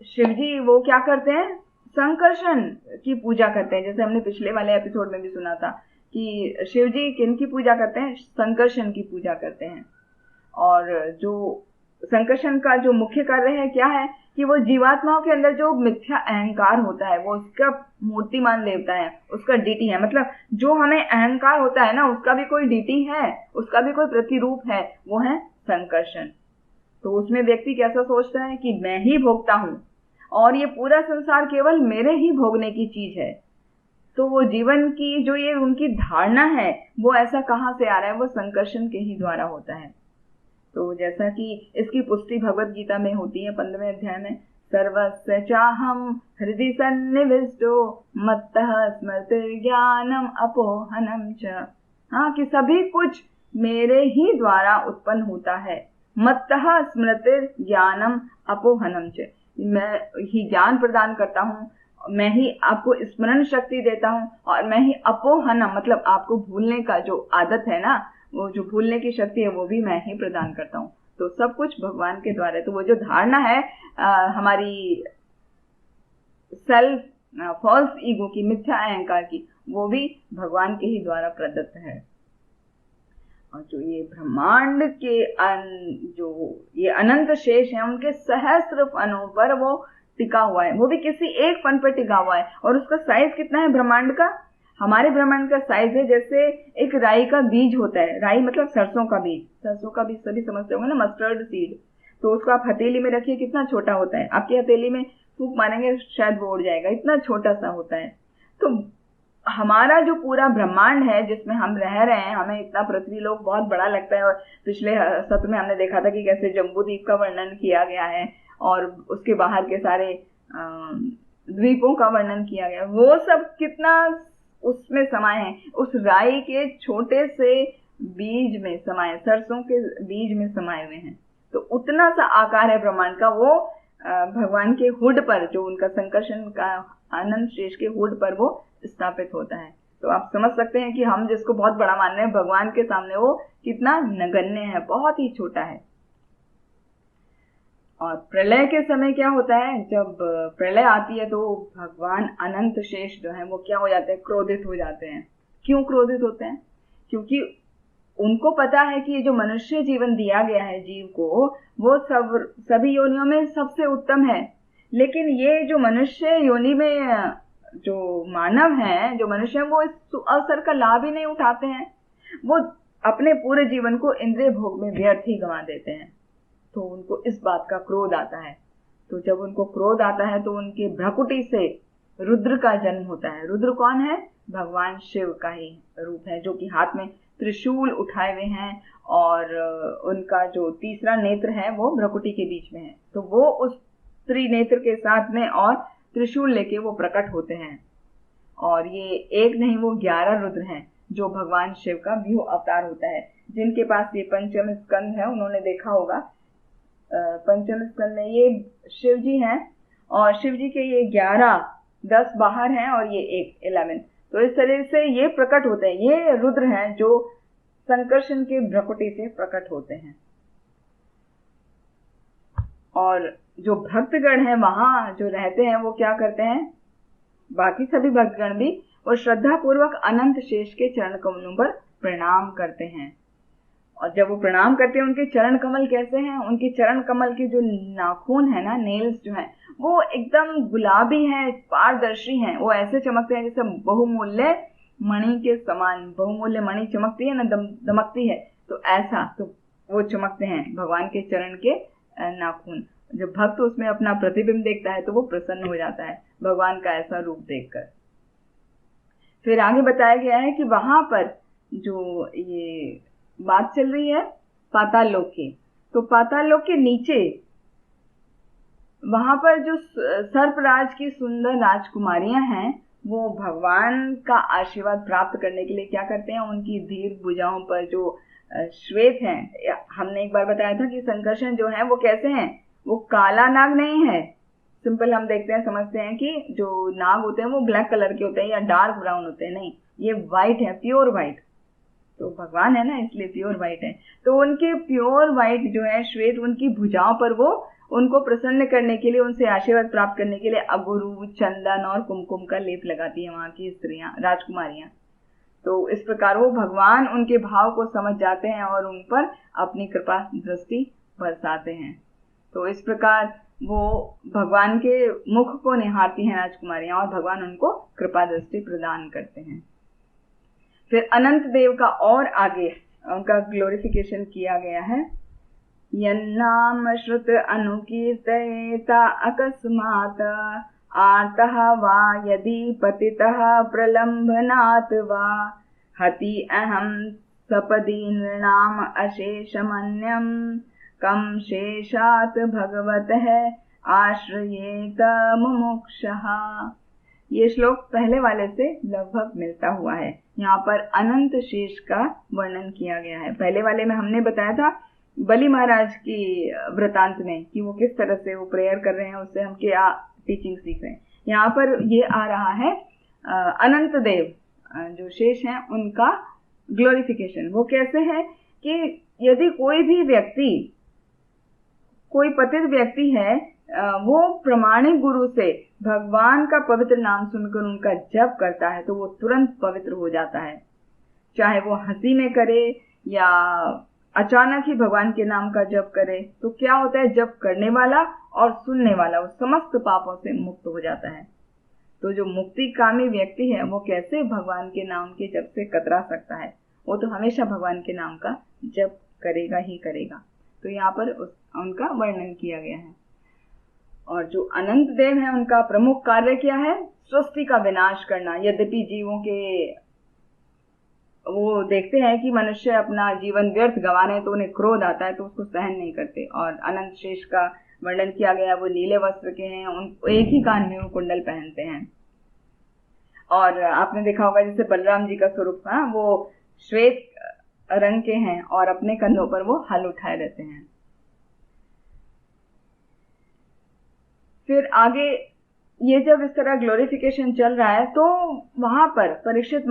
Speaker 1: शिवजी, वो क्या करते हैं, संकर्षण की पूजा करते हैं। जैसे हमने पिछले वाले एपिसोड में भी सुना था कि शिवजी किनकी पूजा करते हैं, संकर्षण की पूजा करते हैं। और जो संकर्षण का जो मुख्य कार्य है क्या है, कि वो जीवात्माओं के अंदर जो मिथ्या अहंकार होता है वो उसका मूर्तिमान देवता है, उसका डीटी है। मतलब जो हमें अहंकार होता है ना, उसका भी कोई डीटी है, उसका भी कोई प्रतिरूप है, वो है संकर्षण। तो उसमें व्यक्ति कैसा सोचता है कि मैं ही भोगता हूँ और ये पूरा संसार केवल मेरे ही भोगने की चीज है। तो वो जीवन की जो ये उनकी धारणा है वो ऐसा कहाँ से आ रहा है, वो संकर्षण के ही द्वारा होता है। तो जैसा कि इसकी पुष्टि भगवत गीता में होती है 15वें अध्याय में, सर्वस्य चाहम हृदि सन्निविष्टो मत्तः स्मृतिर्ज्ञानम अपोहनम च। हाँ, कि सभी कुछ मेरे ही द्वारा उत्पन्न होता है। मत्तः स्मृतिर्ज्ञानम अपोहनम च, मैं ही ज्ञान प्रदान करता हूँ, मैं ही आपको स्मरण शक्ति देता हूँ, और मैं ही अपोहनम मतलब आपको भूलने का जो आदत है ना, वो जो भूलने की शक्ति है वो भी मैं ही प्रदान करता हूँ। तो सब कुछ भगवान के द्वारा है। तो वो जो धारणा है हमारी सेल्फ फॉल्स ईगो की, मिथ्या अहंकार की, वो भी भगवान के ही द्वारा प्रदत्त है। और जो ये ब्रह्मांड के जो ये अनंत शेष है, उनके सहस्त्र फनों पर वो टिका हुआ है, वो भी किसी एक फन पर टिका हुआ है। और उसका साइज कितना है ब्रह्मांड का? हमारे ब्रह्मांड का साइज है जैसे एक राई का बीज होता है। राई मतलब सरसों का बीज, सरसों का बीज सभी समझते होंगे ना, मस्टर्ड सीड। तो उसको आप हथेली में रखिए, कितना छोटा होता है। आपकी हथेली में फूंक मारेंगे शायद वो उड़ जाएगा, इतना छोटा सा होता है। तो हमारा जो पूरा ब्रह्मांड है जिसमें हम रह रहे हैं, हमें इतना पृथ्वी लोक बहुत बड़ा लगता है। और पिछले सत्र में हमने देखा था कि कैसे जम्बूद्वीप का वर्णन किया गया है और उसके बाहर के सारे द्वीपों का वर्णन किया गया। वो सब कितना उसमें समाये हैं, उस राई के छोटे से बीज में समाये, सरसों के बीज में समाये हुए हैं। तो उतना सा आकार है ब्रह्मांड का। वो भगवान के हुड पर, जो उनका संकर्षण का आनंद शेष के हुड पर वो स्थापित होता है। तो आप समझ सकते हैं कि हम जिसको बहुत बड़ा मान रहे हैं, भगवान के सामने वो कितना नगण्य है, बहुत ही छोटा है। और प्रलय के समय क्या होता है, जब प्रलय आती है तो भगवान अनंत शेष जो है वो क्या हो जाते हैं, क्रोधित हो जाते हैं। क्यों क्रोधित होते हैं? क्योंकि उनको पता है कि ये जो मनुष्य जीवन दिया गया है जीव को, वो सभी योनियों में सबसे उत्तम है। लेकिन ये जो मनुष्य योनि में जो मानव हैं, जो मनुष्य हैं, वो इस अवसर का लाभ ही नहीं उठाते हैं। वो अपने पूरे जीवन को इंद्रिय भोग में व्यर्थ ही गंवा देते हैं। तो उनको इस बात का क्रोध आता है। तो जब उनको क्रोध आता है तो उनके भ्रकुटी से रुद्र का जन्म होता है। रुद्र कौन है? भगवान शिव का ही रूप है, जो कि हाथ में त्रिशूल उठाए हुए हैं और उनका जो तीसरा नेत्र है वो भ्रकुटी के बीच में है। तो वो उस त्रिनेत्र के साथ में और त्रिशूल लेके वो प्रकट होते हैं। और ये एक नहीं, वो 11 रुद्र हैं जो भगवान शिव का व्यूह अवतार होता है। जिनके पास ये पंचम स्कंद है उन्होंने देखा होगा, पंचम स्कंद में ये शिव जी हैं और शिव जी के ये 11, 10 बाहर हैं और ये 11। तो इस तरह से ये प्रकट होते हैं। ये रुद्र हैं जो संकर्षण के भ्रकुटी से प्रकट होते हैं। और जो भक्तगण हैं वहां जो रहते हैं वो क्या करते हैं, बाकी सभी भक्तगण भी वो श्रद्धा पूर्वक अनंत शेष के चरण कमलों पर प्रणाम करते हैं। और जब वो प्रणाम करते हैं, उनके चरण कमल कैसे हैं, उनके चरण कमल के जो नाखून है ना, नेल्स जो हैं, वो एकदम गुलाबी हैं, पारदर्शी हैं। वो ऐसे चमकते हैं जैसे बहुमूल्य मणि के समान। बहुमूल्य मणि चमकती है ना, दमकती है, तो ऐसा तो वो चमकते हैं भगवान के चरण के नाखून। जब भक्त उसमें अपना प्रतिबिंब देखता है तो वो प्रसन्न हो जाता है भगवान का ऐसा रूप देखकर। फिर आगे बताया गया है कि वहां पर जो ये बात चल रही है पाताल लोक की, तो पाताल लोक के नीचे वहां पर जो सर्पराज की सुंदर राजकुमारियां हैं, वो भगवान का आशीर्वाद प्राप्त करने के लिए क्या करते हैं, उनकी धीर भुजाओं पर जो श्वेत हैं, हमने एक बार बताया था कि संकर्षण जो है वो कैसे हैं, वो काला नाग नहीं है। सिंपल हम देखते हैं, समझते हैं कि जो नाग होते हैं वो ब्लैक कलर के होते हैं या डार्क ब्राउन होते हैं, नहीं, ये व्हाइट है, प्योर व्हाइट। तो भगवान है ना, इसलिए प्योर व्हाइट है। तो उनके प्योर व्हाइट जो है श्वेत, उनकी भुजाओं पर वो उनको प्रसन्न करने के लिए, उनसे आशीर्वाद प्राप्त करने के लिए अगुरु, चंदन और कुमकुम का लेप लगाती है वहां की स्त्रियां, राजकुमारियां। तो इस प्रकार वो भगवान उनके भाव को समझ जाते हैं और उन पर अपनी कृपा दृष्टि बरसाते हैं। तो इस प्रकार वो भगवान के मुख को निहारती हैं राजकुमारियां और भगवान उनको कृपा दृष्टि प्रदान करते हैं। फिर अनंत देव का और आगे उनका ग्लोरिफिकेशन किया गया है। यन्नाम श्रुत अनुकीर्तयेता अकस्मात् आर्तः वा यदि पतितः प्रलम्भनात् वा हति अहं सपदि नृणाम अशेषमन्यं कम शेषात् भगवतः आश्रयेत मुमुक्षः। ये श्लोक पहले वाले से लगभग मिलता हुआ है। यहाँ पर अनंत शेष का वर्णन किया गया है। पहले वाले में हमने बताया था बलि महाराज की वृतांत में कि वो किस तरह से वो प्रेयर कर रहे हैं, उससे हम क्या टीचिंग सीख रहे हैं। यहाँ पर ये आ रहा है अनंत देव जो शेष हैं उनका ग्लोरिफिकेशन। वो कैसे है कि यदि कोई भी व्यक्ति, कोई पतित व्यक्ति है, वो प्रमाणिक गुरु से भगवान का पवित्र नाम सुनकर उनका जप करता है तो वो तुरंत पवित्र हो जाता है। चाहे वो हंसी में करे या अचानक ही भगवान के नाम का जप करे, तो क्या होता है, जप करने वाला और सुनने वाला वो समस्त पापों से मुक्त हो जाता है। तो जो मुक्तिकामी व्यक्ति है वो कैसे भगवान के नाम के जप से कतरा सकता है? वो तो हमेशा भगवान के नाम का जप करेगा ही करेगा। तो यहाँ पर उनका वर्णन किया गया है। और जो अनंत देव है उनका प्रमुख कार्य क्या है? सृष्टि का विनाश करना। यद्यपि जीवों के वो देखते हैं कि मनुष्य अपना जीवन व्यर्थ गंवा रहे हैं तो उन्हें क्रोध आता है, तो उसको सहन नहीं करते। और अनंत शेष का वर्णन किया गया, वो नीले वस्त्र के हैं, उन एक ही कान में वो कुंडल पहनते हैं। और आपने देखा होगा जैसे बलराम जी का स्वरूप था, वो श्वेत रंग के हैं और अपने कंधों पर वो हल उठाए रहते हैं। फिर आगे ये जब इस तरह ग्लोरिफिकेशन चल रहा है तो वहां पर परीक्षित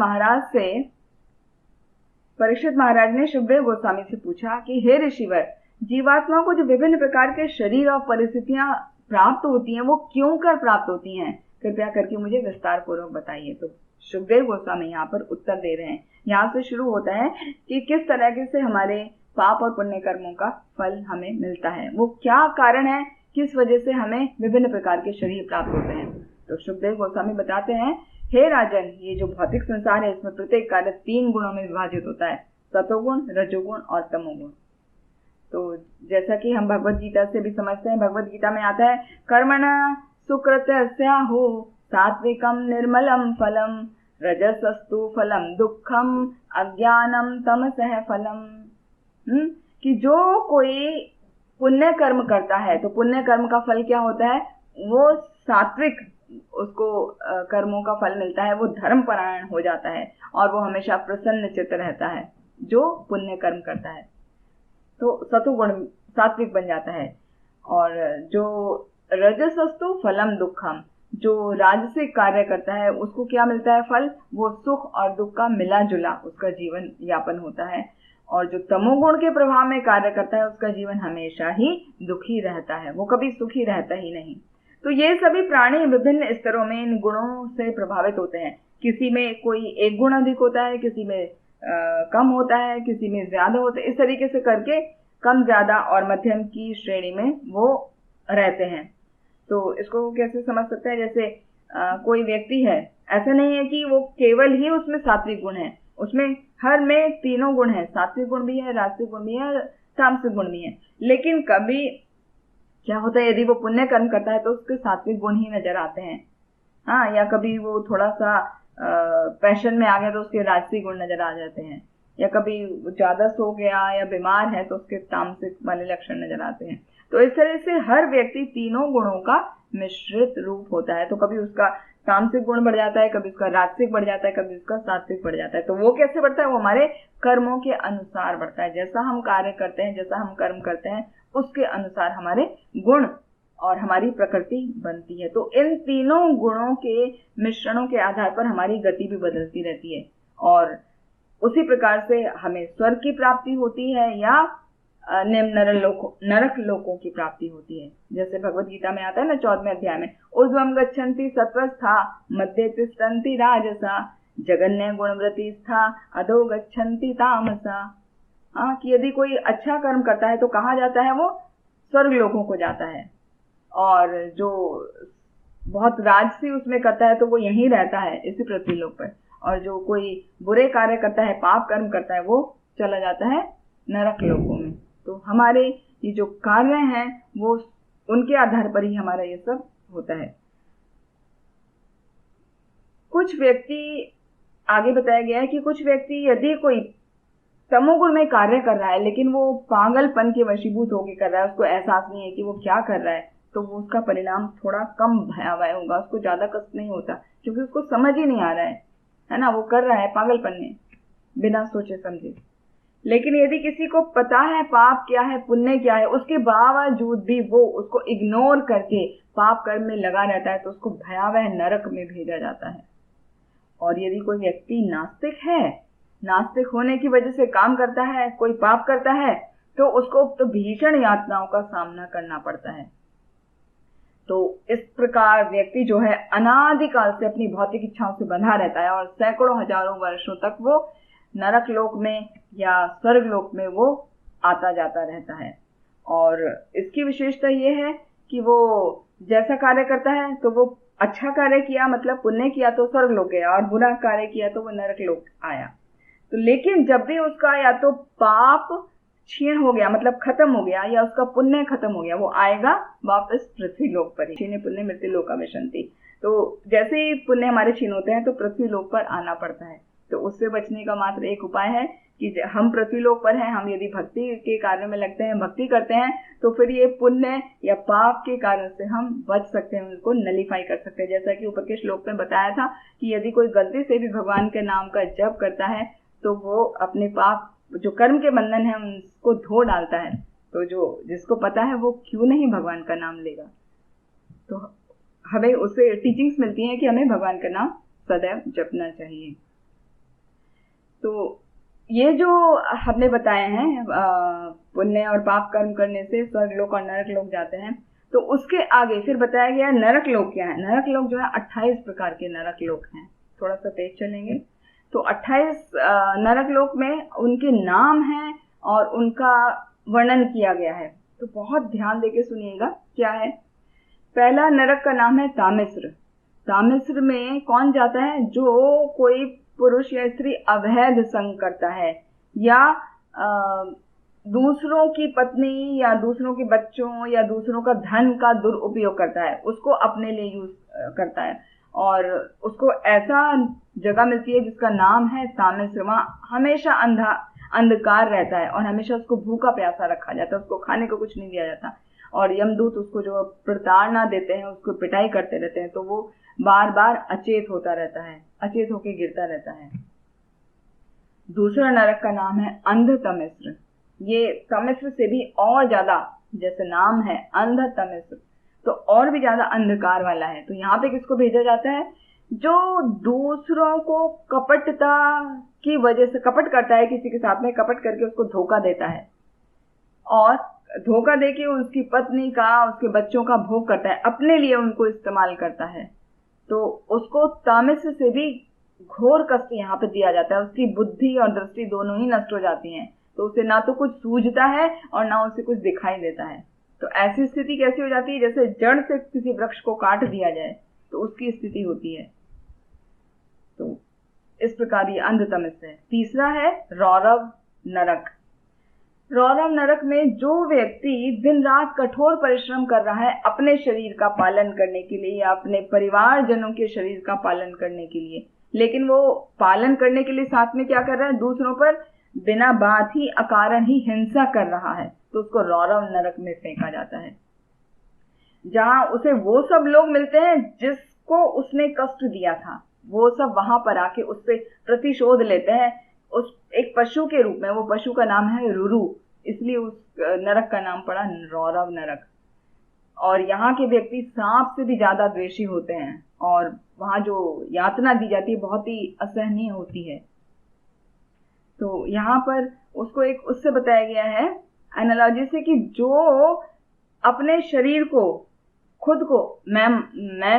Speaker 1: महाराज ने शुभदेव गोस्वामी से पूछा कि हे ऋषिवर, जीवात्मा को जो विभिन्न प्रकार के शरीर और परिस्थितियां प्राप्त होती हैं वो क्यों कर प्राप्त होती हैं? कृपया करके मुझे विस्तार पूर्वक बताइए। तो शुभदेव गोस्वामी यहाँ पर उत्तर दे रहे हैं। यहाँ से शुरू होता है कि किस तरह से हमारे पाप और पुण्य कर्मों का फल हमें मिलता है, वो क्या कारण है, किस वजह से हमें विभिन्न प्रकार के शरीर प्राप्त होते हैं। तो शुभदेव गोस्वामी बताते हैं, हे राजन, ये जो भौतिक संसार है इसमें प्रत्येक कार्य 3 गुणों में विभाजित होता है, सतोगुण, रजोगुण और तमोगुण। तो जैसा कि हम भगवत गीता से भी समझते हैं, भगवत गीता में आता है कर्मण सुकृतस्याहो सात्विकम निर्मलम फलम रजसस्तु फलम दुखम अज्ञानम तमसः फलम। कि जो कोई पुण्य कर्म करता है तो पुण्य कर्म का फल क्या होता है? वो सात्विक उसको कर्मों का फल मिलता है, वो धर्मपरायण हो जाता है और वो हमेशा प्रसन्न चित्त रहता है जो पुण्य कर्म करता है। तो सतुगुण सात्विक बन जाता है। और जो रजसस्तु फलम दुखम, जो राजसिक कार्य करता है उसको क्या मिलता है फल? वो सुख और दुख का मिला जुला उसका जीवन यापन होता है। और जो तमोगुण के प्रभाव में कार्य करता है उसका जीवन हमेशा ही दुखी रहता है, वो कभी सुखी रहता ही नहीं। तो ये सभी प्राणी विभिन्न स्तरों में इन गुणों से प्रभावित होते हैं। किसी में कोई एक गुण अधिक होता है, किसी में कम होता है, किसी में ज्यादा होता है। इस तरीके से करके कम, ज्यादा और मध्यम की श्रेणी में वो रहते हैं। तो इसको कैसे समझ सकते हैं? जैसे कोई व्यक्ति है, ऐसा नहीं है कि वो केवल ही उसमें सात्विक गुण है, उसमें हर में तीनों गुण है, सात्विक गुण भी है, राजसिक गुण भी है, तामसिक गुण भी है। लेकिन कभी क्या होता है, यदि वो पुण्य कर्म करता है तो उसके सात्विक गुण ही नजर आते हैं। हाँ, या कभी वो थोड़ा सा पैशन में आ गया तो उसके राजसिक गुण नजर आ जाते हैं, या कभी ज्यादा सो गया या बीमार है तो उसके तामसिक वाले लक्षण नजर आते हैं। तो इस तरह से हर व्यक्ति तीनों गुणों का मिश्रित रूप होता है। तो कभी उसका तामसिक गुण बढ़ जाता है, कभी उसका राजसिक बढ़ जाता है, कभी उसका सात्विक बढ़ जाता है। तो वो कैसे बढ़ता है? वो हमारे कर्मों के अनुसार बढ़ता है। जैसा हम कार्य करते हैं, जैसा हम कर्म करते हैं, उसके अनुसार हमारे गुण और हमारी प्रकृति बनती है। तो इन तीनों गुणों के मिश्रणों के आधार पर हमारी गति भी बदलती रहती है और उसी प्रकार से हमें स्वर्ग की प्राप्ति होती है या निम्न नरक लोकों की प्राप्ति होती है। जैसे भगवत गीता में आता है ना 14वें अध्याय में, ऊर्ध्वं गच्छन्ति सत्वस्था मध्ये तिष्ठन्ति राजसा जगन्य गुणवृत्ति स्था अधो गच्छन्ति तामसा। हाँ, कि यदि कोई अच्छा कर्म करता है तो कहाँ जाता है? वो स्वर्ग लोकों को जाता है। और जो बहुत राजसी उसमें करता है तो वो यहीं रहता है इसी पृथ्वी लोक पर, और जो कोई बुरे कार्य करता है, पाप कर्म करता है, वो चला जाता है नरक लोकों में। तो हमारे ये जो कार्य हैं वो उनके आधार पर ही हमारा ये सब होता है। कुछ व्यक्ति, आगे बताया गया है कि कुछ व्यक्ति यदि कोई तमोगुण में कार्य कर रहा है लेकिन वो पागलपन के वशीभूत होकर कर रहा है, उसको एहसास नहीं है कि वो क्या कर रहा है, तो वो उसका परिणाम थोड़ा कम भयावह होगा, उसको ज्यादा कष्ट नहीं होता, क्योंकि उसको समझ ही नहीं आ रहा है ना, वो कर रहा है पागलपन में बिना सोचे समझे। लेकिन यदि किसी को पता है पाप क्या है पुण्य क्या है, उसके बावजूद भी वो उसको इग्नोर करके पाप कर्म में लगा रहता है, तो उसको भयावह नरक में भेजा जाता है। और यदि कोई व्यक्ति नास्तिक है, नास्तिक होने की वजह से काम करता है, कोई पाप करता है, तो उसको तो भीषण यातनाओं का सामना करना पड़ता है। तो इस प्रकार व्यक्ति जो है अनादिकाल से अपनी भौतिक इच्छाओं से बंधा रहता है और सैकड़ों हजारों वर्षों तक वो नरक लोक में या स्वर्ग लोक में वो आता जाता रहता है। और इसकी विशेषता ये है कि वो जैसा कार्य करता है, तो वो अच्छा कार्य किया मतलब पुण्य किया तो स्वर्ग लोक गया, और बुरा कार्य किया तो वो नरक लोक आया। तो लेकिन जब भी उसका या तो पाप क्षीण हो गया मतलब खत्म हो गया, या उसका पुण्य खत्म हो गया, वो आएगा वापस पृथ्वी लोक पर ही। क्षीण पुण्य मृत्यु लोका विशन्ति। तो जैसे ही पुण्य हमारे क्षीण होते हैं तो पृथ्वी लोक पर आना पड़ता है। तो उससे बचने का मात्र एक उपाय है कि हम पृथ्वी लोक पर हैं, हम यदि भक्ति के कार्य में लगते हैं, भक्ति करते हैं, तो फिर ये पुण्य या पाप के कारण से हम बच सकते हैं, उनको नलीफाई कर सकते हैं। जैसा कि ऊपर के श्लोक में बताया था कि यदि कोई गलती से भी भगवान के नाम का जप करता है तो वो अपने पाप जो कर्म के बंधन है उनको धो डालता है। तो जो जिसको पता है वो क्यों नहीं भगवान का नाम लेगा। तो हमें उससे टीचिंग्स मिलती हैं कि हमें भगवान का नाम सदैव जपना चाहिए। तो ये जो हमने बताए हैं पुण्य और पाप कर्म करने से स्वर्ग लोक और नरक लोक जाते हैं, तो उसके आगे फिर बताया गया नरक लोक क्या है। नरक लोक जो है 28 प्रकार के नरक लोक हैं। थोड़ा सा तेज चलेंगे तो 28 नरक लोक में उनके नाम हैं और उनका वर्णन किया गया है। तो बहुत ध्यान देके सुनिएगा क्या है। पहला नरक का नाम है तामिस्र। तामिस्र में कौन जाता है? जो कोई पुरुष या स्त्री अवैध संग करता है, या दूसरों की पत्नी या दूसरों के बच्चों या दूसरों का धन का दुरुपयोग करता है, उसको अपने लिए यूज करता है, और उसको ऐसा जगह मिलती है जिसका नाम है तामिस्र। वहां हमेशा अंधकार रहता है और हमेशा उसको भूखा प्यासा रखा जाता है, उसको खाने को कुछ नहीं दिया जाता, और यमदूत उसको जो प्रताड़ना देते हैं, उसको पिटाई करते रहते हैं, तो वो बार बार अचेत होता रहता है, अचेत होके गिरता रहता है। दूसरा नरक का नाम है अंध तमिस्र। ये तमिस्र से भी और ज्यादा, जैसे नाम है अंध तमिस्र, तो और भी ज्यादा अंधकार वाला है। तो यहाँ पे किसको भेजा जाता है? जो दूसरों को कपटता की वजह से कपट करता है, किसी के साथ में कपट करके उसको धोखा देता है, और धोखा देके उसकी पत्नी का, उसके बच्चों का भोग करता है, अपने लिए उनको इस्तेमाल करता है, तो उसको तामिस्र से भी घोर कष्ट यहाँ पे दिया जाता है। उसकी बुद्धि और दृष्टि दोनों ही नष्ट हो जाती हैं, तो उसे ना तो कुछ सूझता है और ना उसे कुछ दिखाई देता है। तो ऐसी स्थिति कैसी हो जाती है? जैसे जड़ से किसी वृक्ष को काट दिया जाए तो उसकी स्थिति होती है। तो इस प्रकार ये अंध तमिस्र है। तीसरा है रौरव नरक। रौरव नरक में जो व्यक्ति दिन रात कठोर परिश्रम कर रहा है अपने शरीर का पालन करने के लिए या अपने परिवारजनों के शरीर का पालन करने के लिए, लेकिन वो पालन करने के लिए साथ में क्या कर रहा है? दूसरों पर बिना बात ही अकारण ही हिंसा कर रहा है, तो उसको रौरव नरक में फेंका जाता है, जहां उसे वो सब लोग मिलते हैं जिसको उसने कष्ट दिया था। वो सब वहां पर आके उससे प्रतिशोध लेते हैं, उस एक पशु के रूप में। वो पशु का नाम है रुरु, इसलिए उस नरक का नाम पड़ा रौरव नरक। और यहाँ के व्यक्ति सांप से भी ज्यादा द्वेषी होते हैं, और वहां जो यातना दी जाती है बहुत ही असहनीय होती है। तो यहाँ पर उसको एक उससे बताया गया है एनालॉजी से कि जो अपने शरीर को, खुद को मैं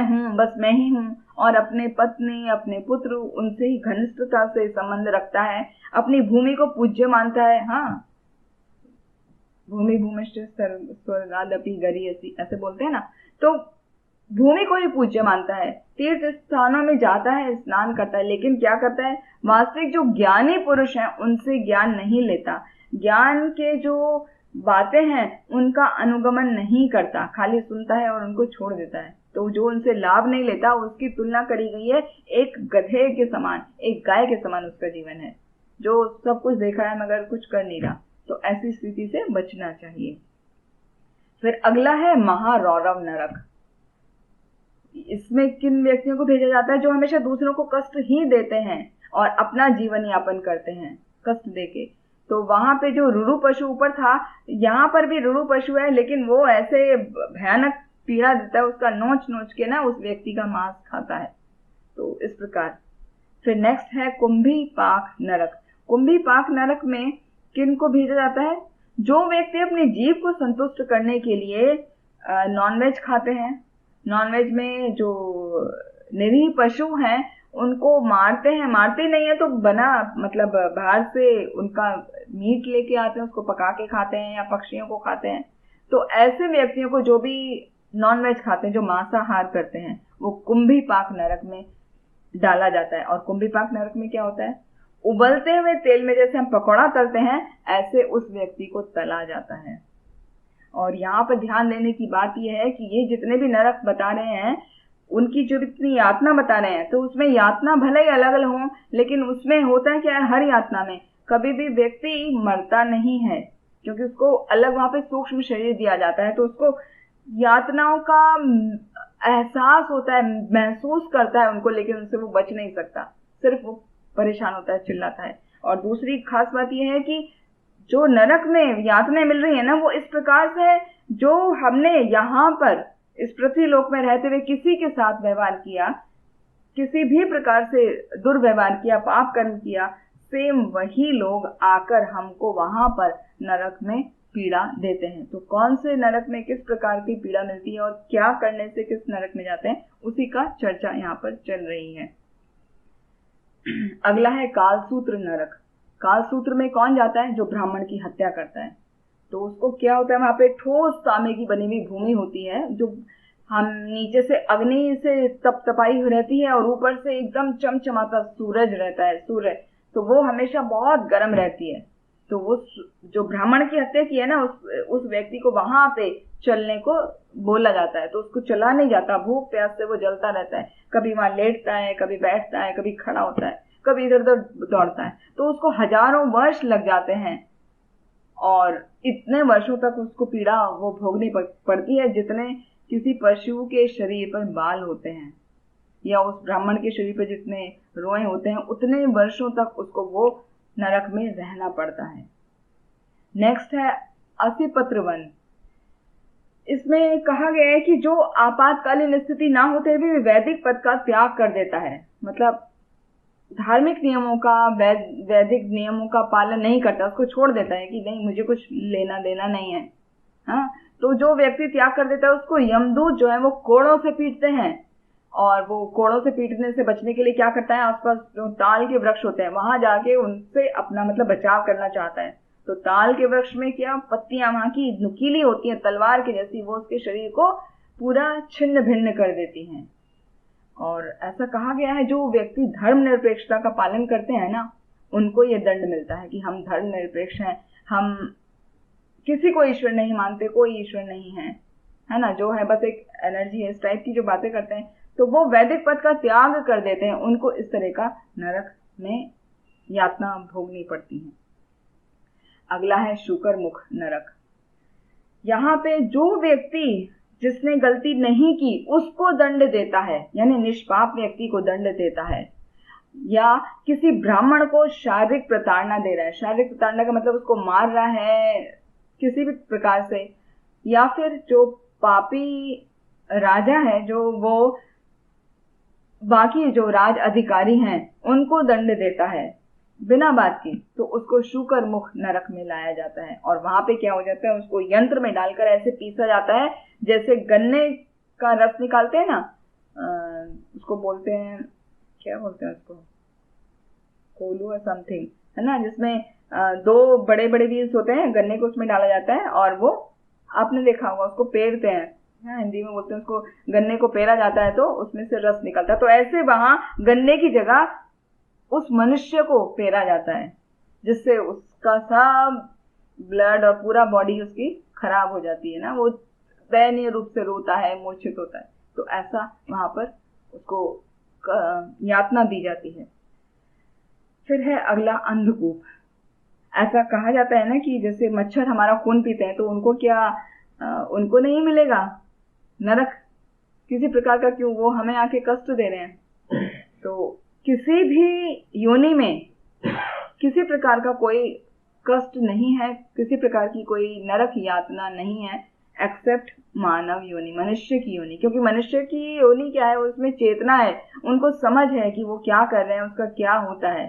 Speaker 1: हूं, बस मैं ही हूं, और अपने पत्नी, अपने पुत्र, उनसे ही घनिष्ठता से संबंध रखता है, अपनी भूमि को पूज्य मानता है, हाँ, भूमि भूमिष्ठ स्वर्गादपि गरीयसी, ऐसे बोलते हैं ना। तो भूमि को ही पूज्य मानता है, तीर्थ स्थानों में जाता है, स्नान करता है, लेकिन क्या करता है, वास्तविक जो ज्ञानी पुरुष हैं उनसे ज्ञान नहीं लेता, ज्ञान के जो बातें हैं उनका अनुगमन नहीं करता, खाली सुनता है और उनको छोड़ देता है। तो जो उनसे लाभ नहीं लेता उसकी तुलना करी गई है एक गधे के समान, एक गाय के समान उसका जीवन है, जो सब कुछ देखा है मगर कुछ कर नहीं रहा। तो ऐसी स्थिति से बचना चाहिए। फिर अगला है महारौरव नरक। इसमें किन व्यक्तियों को भेजा जाता है, जो हमेशा दूसरों को कष्ट ही देते हैं और अपना जीवन यापन करते हैं कष्ट देके। तो वहां पे जो रुरु पशु ऊपर था, यहाँ पर भी रुरु पशु है, लेकिन वो ऐसे भयानक पीड़ा देता है, उसका नोच नोच के ना उस व्यक्ति का मांस खाता है। तो इस प्रकार। फिर नेक्स्ट है कुंभी पाक नरक। कुंभी पाक नरक में किन को भेजा जाता है, जो व्यक्ति अपने जीव को संतुष्ट करने के लिए नॉनवेज खाते हैं, नॉनवेज में जो निरीह पशु हैं उनको मारते हैं, मारते नहीं है तो बना मतलब बाहर से उनका मीट लेके आते हैं, उसको पका के खाते हैं या पक्षियों को खाते हैं। तो ऐसे व्यक्तियों को जो भी नॉनवेज खाते हैं, जो मांसाहार करते हैं, वो कुंभी पाक नरक में डाला जाता है। और कुंभी पाक नरक में क्या होता है, उबलते हुए तेल में जैसे हम पकौड़ा तलते हैं ऐसे उस व्यक्ति को तला जाता है। और यहाँ पर ध्यान देने की बात यह है कि ये जितने भी नरक बता रहे हैं उनकी जो इतनी यातना बता रहे हैं, तो उसमें यातना भले ही अलग अलग हो, लेकिन उसमें होता है क्या है, हर यातना में कभी भी व्यक्ति मरता नहीं है, क्योंकि उसको अलग वहां पे सूक्ष्म शरीर दिया जाता है, तो उसको यातनाओं का एहसास होता है, महसूस करता है उनको, लेकिन उनसे वो बच नहीं सकता, सिर्फ वो परेशान होता है, चिल्लाता है। और दूसरी खास बात यह है कि जो नरक में यातनाएं मिल रही है ना, वो इस प्रकार से है, जो हमने यहाँ पर इस पृथ्वी लोक में रहते हुए किसी के साथ व्यवहार किया, किसी भी प्रकार से दुर्व्यवहार किया, पाप कर्म किया, सेम वही लोग आकर हमको वहां पर नरक में पीड़ा देते हैं। तो कौन से नरक में किस प्रकार की पीड़ा मिलती है और क्या करने से किस नरक में जाते हैं, उसी का चर्चा यहाँ पर चल रही है। अगला है कालसूत्र नरक। कालसूत्र में कौन जाता है, जो ब्राह्मण की हत्या करता है। तो उसको क्या होता है, वहां पे ठोस तांबे की बनी हुई भूमि होती है, जो हम नीचे से अग्नि से तपतपाई रहती है और ऊपर से एकदम चमचमाता सूरज रहता है, सूर्य, तो वो हमेशा बहुत गर्म रहती है। तो वो जो ब्राह्मण की हत्या की है ना, उस व्यक्ति को वहां पे चलने को बोला जाता है, तो उसको चला नहीं जाता, भूख प्यास से वो जलता रहता है, कभी वहां लेटता है, कभी बैठता है, कभी खड़ा होता है, कभी इधर उधर दौड़ता है। तो उसको हजारों वर्ष लग जाते हैं और इतने वर्षों तक उसको पीड़ा वो भोगनी पड़ती है जितने किसी पशु के शरीर पर बाल होते हैं, या उस ब्राह्मण के शरीर पर जितने रोए होते हैं, उतने वर्षों तक उसको वो नरक में रहना पड़ता है। नेक्स्ट है असिपत्र वन। इसमें कहा गया है कि जो आपातकालीन स्थिति ना होते हुए वैदिक पद का त्याग कर देता है, मतलब धार्मिक नियमों का, वैदिक नियमों का पालन नहीं करता, उसको छोड़ देता है कि नहीं मुझे कुछ लेना देना नहीं है, हाँ, तो जो व्यक्ति त्याग कर देता है उसको यमदूत जो है वो कोड़ों से पीटते हैं। और वो कोड़ों से पीटने से बचने के लिए क्या करता है, आसपास जो ताल के वृक्ष होते हैं वहां जाके उनसे अपना मतलब बचाव करना चाहता है। तो ताल के वृक्ष में क्या पत्तियां वहां की नुकीली होती हैं, तलवार के जैसी, वो उसके शरीर को पूरा छिन्न भिन्न कर देती हैं। और ऐसा कहा गया है जो व्यक्ति धर्म निरपेक्षता का पालन करते हैं ना, उनको ये दंड मिलता है कि हम धर्म निरपेक्ष हैं, हम किसी को ईश्वर नहीं मानते, कोई ईश्वर नहीं है, है ना, जो है बस एक एनर्जी है, इस टाइप की जो बातें करते हैं, तो वो वैदिक पद का त्याग कर देते हैं, उनको इस तरह का नरक में यातना भोगनी पड़ती है। अगला है शुकर मुख नरक। यहाँ पे जो व्यक्ति जिसने गलती नहीं की उसको दंड देता है, यानी निष्पाप व्यक्ति को दंड देता है, या किसी ब्राह्मण को शारीरिक प्रताड़ना दे रहा है, शारीरिक प्रताड़ना का मतलब उसको मार रहा है किसी भी प्रकार से, या फिर जो पापी राजा है, जो वो बाकी जो राज अधिकारी हैं उनको दंड देता है बिना बात की, तो उसको शुकर मुख नरक में लाया जाता है। और वहां पे क्या हो जाता है, उसको यंत्र में डालकर ऐसे पीसा जाता है जैसे गन्ने का रस निकालते हैं ना, उसको बोलते हैं, क्या बोलते हैं उसको, कोलू या समथिंग, है ना, जिसमें दो बड़े बड़े व्हील्स होते हैं, गन्ने को उसमें डाला जाता है और वो आपने देखा होगा उसको पेरते हैं, हिंदी में बोलते हैं उसको, गन्ने को पेरा जाता है तो उसमें से रस निकलता है। तो ऐसे वहां गन्ने की जगह उस मनुष्य को पेरा जाता है, जिससे उसका सब ब्लड और पूरा बॉडी उसकी खराब हो जाती है ना, वो दयनीय रूप से रोता है, मूर्छित होता है। तो ऐसा वहां पर उसको यातना दी जाती है। फिर है अगला अंधकूप। ऐसा कहा जाता है ना कि जैसे मच्छर हमारा खून पीते हैं तो उनको क्या उनको नहीं मिलेगा नरक किसी प्रकार का, क्यों? वो हमें आके कष्ट दे रहे हैं। तो किसी भी योनि में किसी प्रकार का कोई कष्ट नहीं है, किसी प्रकार की कोई नरक यातना नहीं है, एक्सेप्ट मानव योनि, मनुष्य की योनि। क्योंकि मनुष्य की योनि क्या है, उसमें चेतना है, उनको समझ है कि वो क्या कर रहे हैं, उसका क्या होता है।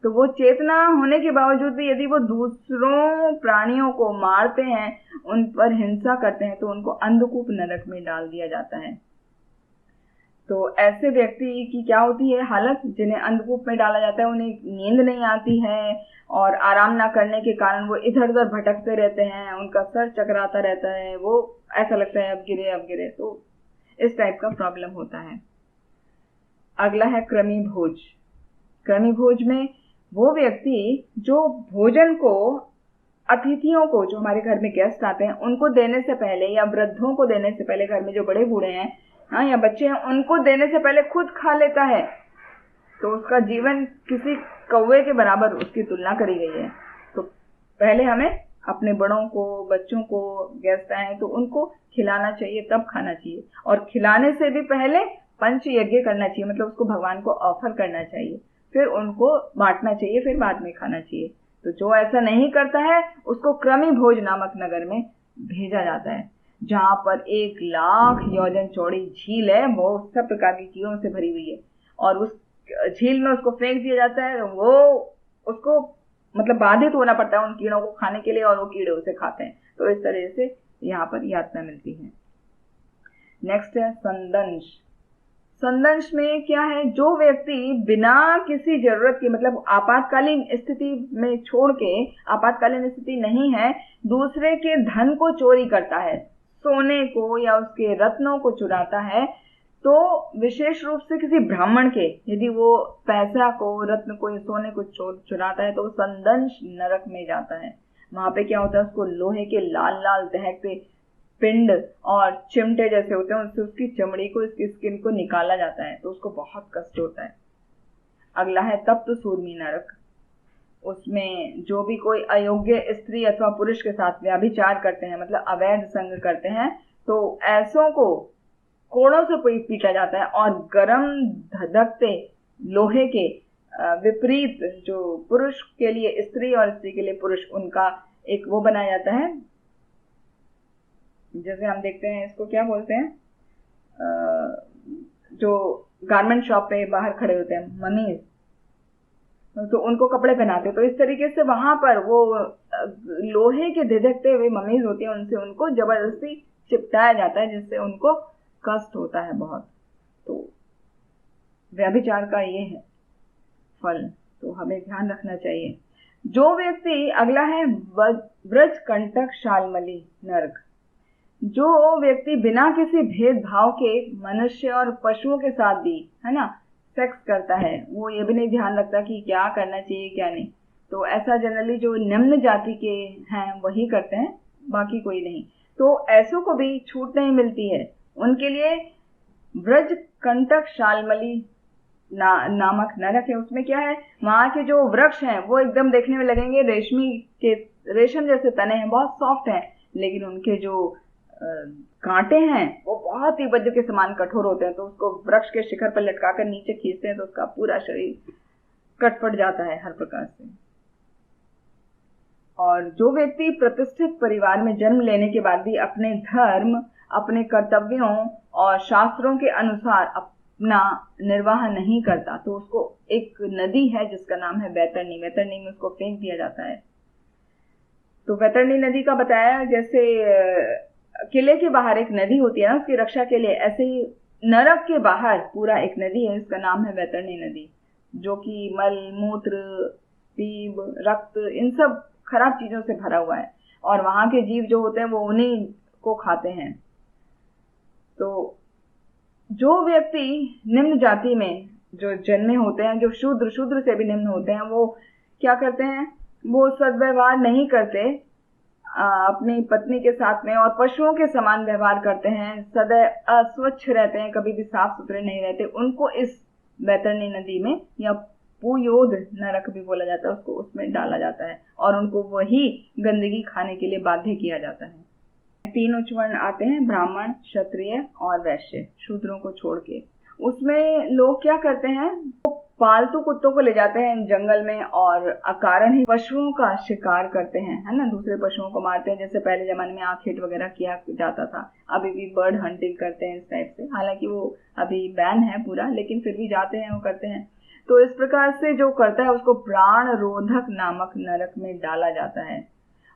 Speaker 1: तो वो चेतना होने के बावजूद भी यदि वो दूसरों प्राणियों को मारते हैं, उन पर हिंसा करते हैं, तो उनको अंधकूप नरक में डाल दिया जाता है। तो ऐसे व्यक्ति की क्या होती है हालत, जिन्हें अंधकूप में डाला जाता है, उन्हें नींद नहीं आती है और आराम ना करने के कारण वो इधर उधर भटकते रहते हैं, उनका सर चकराता रहता है, वो ऐसा लगता है अब गिरे अब गिरे। तो इस टाइप का प्रॉब्लम होता है। अगला है कृमि भोज। कृमि भोज में वो व्यक्ति जो भोजन को अतिथियों को, जो हमारे घर में गेस्ट आते हैं, उनको देने से पहले या वृद्धों को देने से पहले, घर में जो बड़े बूढ़े हैं हाँ या बच्चे हैं, उनको देने से पहले खुद खा लेता है, तो उसका जीवन किसी कौवे के बराबर उसकी तुलना करी गई है। तो पहले हमें अपने बड़ों को, बच्चों को, गेस्ट आए तो उनको खिलाना चाहिए, तब खाना चाहिए। और खिलाने से भी पहले पंच यज्ञ करना चाहिए, मतलब उसको भगवान को ऑफर करना चाहिए, फिर उनको बांटना चाहिए, फिर बाद में खाना चाहिए। तो जो ऐसा नहीं करता है उसको कृमि भोज नामक नगर में भेजा जाता है, जहां पर 1,00,000 योजन चौड़ी झील है, वो सब प्रकार की कीड़ों से भरी हुई है, और उस झील में उसको फेंक दिया जाता है। वो उसको मतलब बाधित होना पड़ता है उन कीड़ों को खाने के लिए, और वो कीड़े उसे खाते हैं। तो इस तरह से यहाँ पर यातना मिलती है। नेक्स्ट है संदंश। संदंश में क्या है, जो व्यक्ति बिना किसी जरूरत के, मतलब आपातकालीन स्थिति में छोड़ के, आपातकालीन स्थिति नहीं है, दूसरे के धन को चोरी करता है, सोने को या उसके रत्नों को चुराता है, तो विशेष रूप से किसी ब्राह्मण के यदि वो पैसा को, रत्न को या सोने को चुराता है, तो वो संदंश नरक में जाता है। वहां पे क्या होता है, उसको लोहे के लाल लाल दहकते पिंड और चिमटे जैसे होते हैं, उससे उसकी चमड़ी को, इसकी स्किन को निकाला जाता है, तो उसको बहुत कष्ट होता है। अगला है तप्त सूर्मी नरक। उसमें जो भी कोई अयोग्य स्त्री अथवा पुरुष के साथ व्यभिचार करते हैं, मतलब अवैध संग करते हैं, तो ऐसों को कोड़ों से पीटा जाता है, और गरम धधकते लोहे के विपरीत, जो पुरुष के लिए स्त्री और स्त्री के लिए पुरुष, उनका एक वो बनाया जाता है, जैसे हम देखते हैं, इसको क्या बोलते हैं, जो गारमेंट शॉप पे बाहर खड़े होते हैं ममीज, तो उनको कपड़े पहनाते हैं। तो इस तरीके से वहां पर वो लोहे के धधकते हुए ममीज होती हैं, उनसे उनको जबरदस्ती चिपटाया जाता है, जिससे उनको कष्ट होता है बहुत। तो व्यभिचार का ये है फल, तो हमें ध्यान रखना चाहिए। जो व्यक्ति, अगला है व्रज कंटक शालमली नरक। जो व्यक्ति बिना किसी भेदभाव के मनुष्य और पशुओं के साथ भी, है ना, सेक्स करता है, वो ये भी नहीं ध्यान रखता कि क्या करना चाहिए क्या नहीं, तो ऐसा जनरली जो निम्न जाति के हैं वही करते हैं, बाकी कोई नहीं। तो ऐसों को भी छूट नहीं मिलती है, उनके लिए व्रज कंटक शालमली नामक नरक है। उसमें क्या है, वहां के जो वृक्ष हैं वो एकदम देखने में लगेंगे रेशमी के, रेशम जैसे तने हैं, बहुत सॉफ्ट हैं, लेकिन उनके जो कांटे हैं वो बहुत ही वज्र के समान कठोर होते हैं। तो उसको वृक्ष के शिखर पर लटकाकर नीचे खींचते हैं तो उसका पूरा शरीर कटपट जाता है हर प्रकार से। और जो व्यक्ति प्रतिष्ठित परिवार में जन्म लेने के बाद भी अपने धर्म, अपने कर्तव्यों और शास्त्रों के अनुसार अपना निर्वाह नहीं करता, तो उसको एक नदी है जिसका नाम है वैतरणी, वैतरणी में उसको फेंक दिया जाता है। तो वैतरणी नदी का बताया, जैसे किले के बाहर एक नदी होती है ना उसकी रक्षा के लिए, ऐसे ही नरक के बाहर पूरा एक नदी है, इसका नाम है वैतरणी नदी, जो कि मल मूत्र पीप, रक्त, इन सब खराब चीजों से भरा हुआ है और वहां के जीव जो होते हैं वो उन्हीं को खाते हैं। तो जो व्यक्ति निम्न जाति में जो जन्मे होते हैं, जो शूद्र से भी निम्न होते हैं, वो क्या करते हैं, वो सद्व्यवहार नहीं करते अपनी पत्नी के साथ में और पशुओं के समान व्यवहार करते हैं, सदैव अस्वच्छ रहते हैं, कभी भी साफ सुथरे नहीं रहते। उनको इस बैतरणी नदी में या पुयोद नरक भी बोला जाता है, उसको उसमें डाला जाता है और उनको वही गंदगी खाने के लिए बाध्य किया जाता है। 3 उच्च वर्ण आते हैं, ब्राह्मण, क्षत्रिय और वैश्य, शूद्रों को छोड़ के। उसमें लोग क्या करते हैं, पालतू कुत्तों को ले जाते हैं जंगल में और अकारण ही पशुओं का शिकार करते हैं, है ना, दूसरे पशुओं को मारते हैं। जैसे पहले जमाने में आंख हिट वगैरह किया जाता था, अभी भी बर्ड हंटिंग करते हैं इस टाइप से। हालांकि वो अभी बैन है पूरा, लेकिन फिर भी जाते हैं, वो करते हैं। तो इस प्रकार से जो करता है उसको प्राण रोधक नामक नरक में डाला जाता है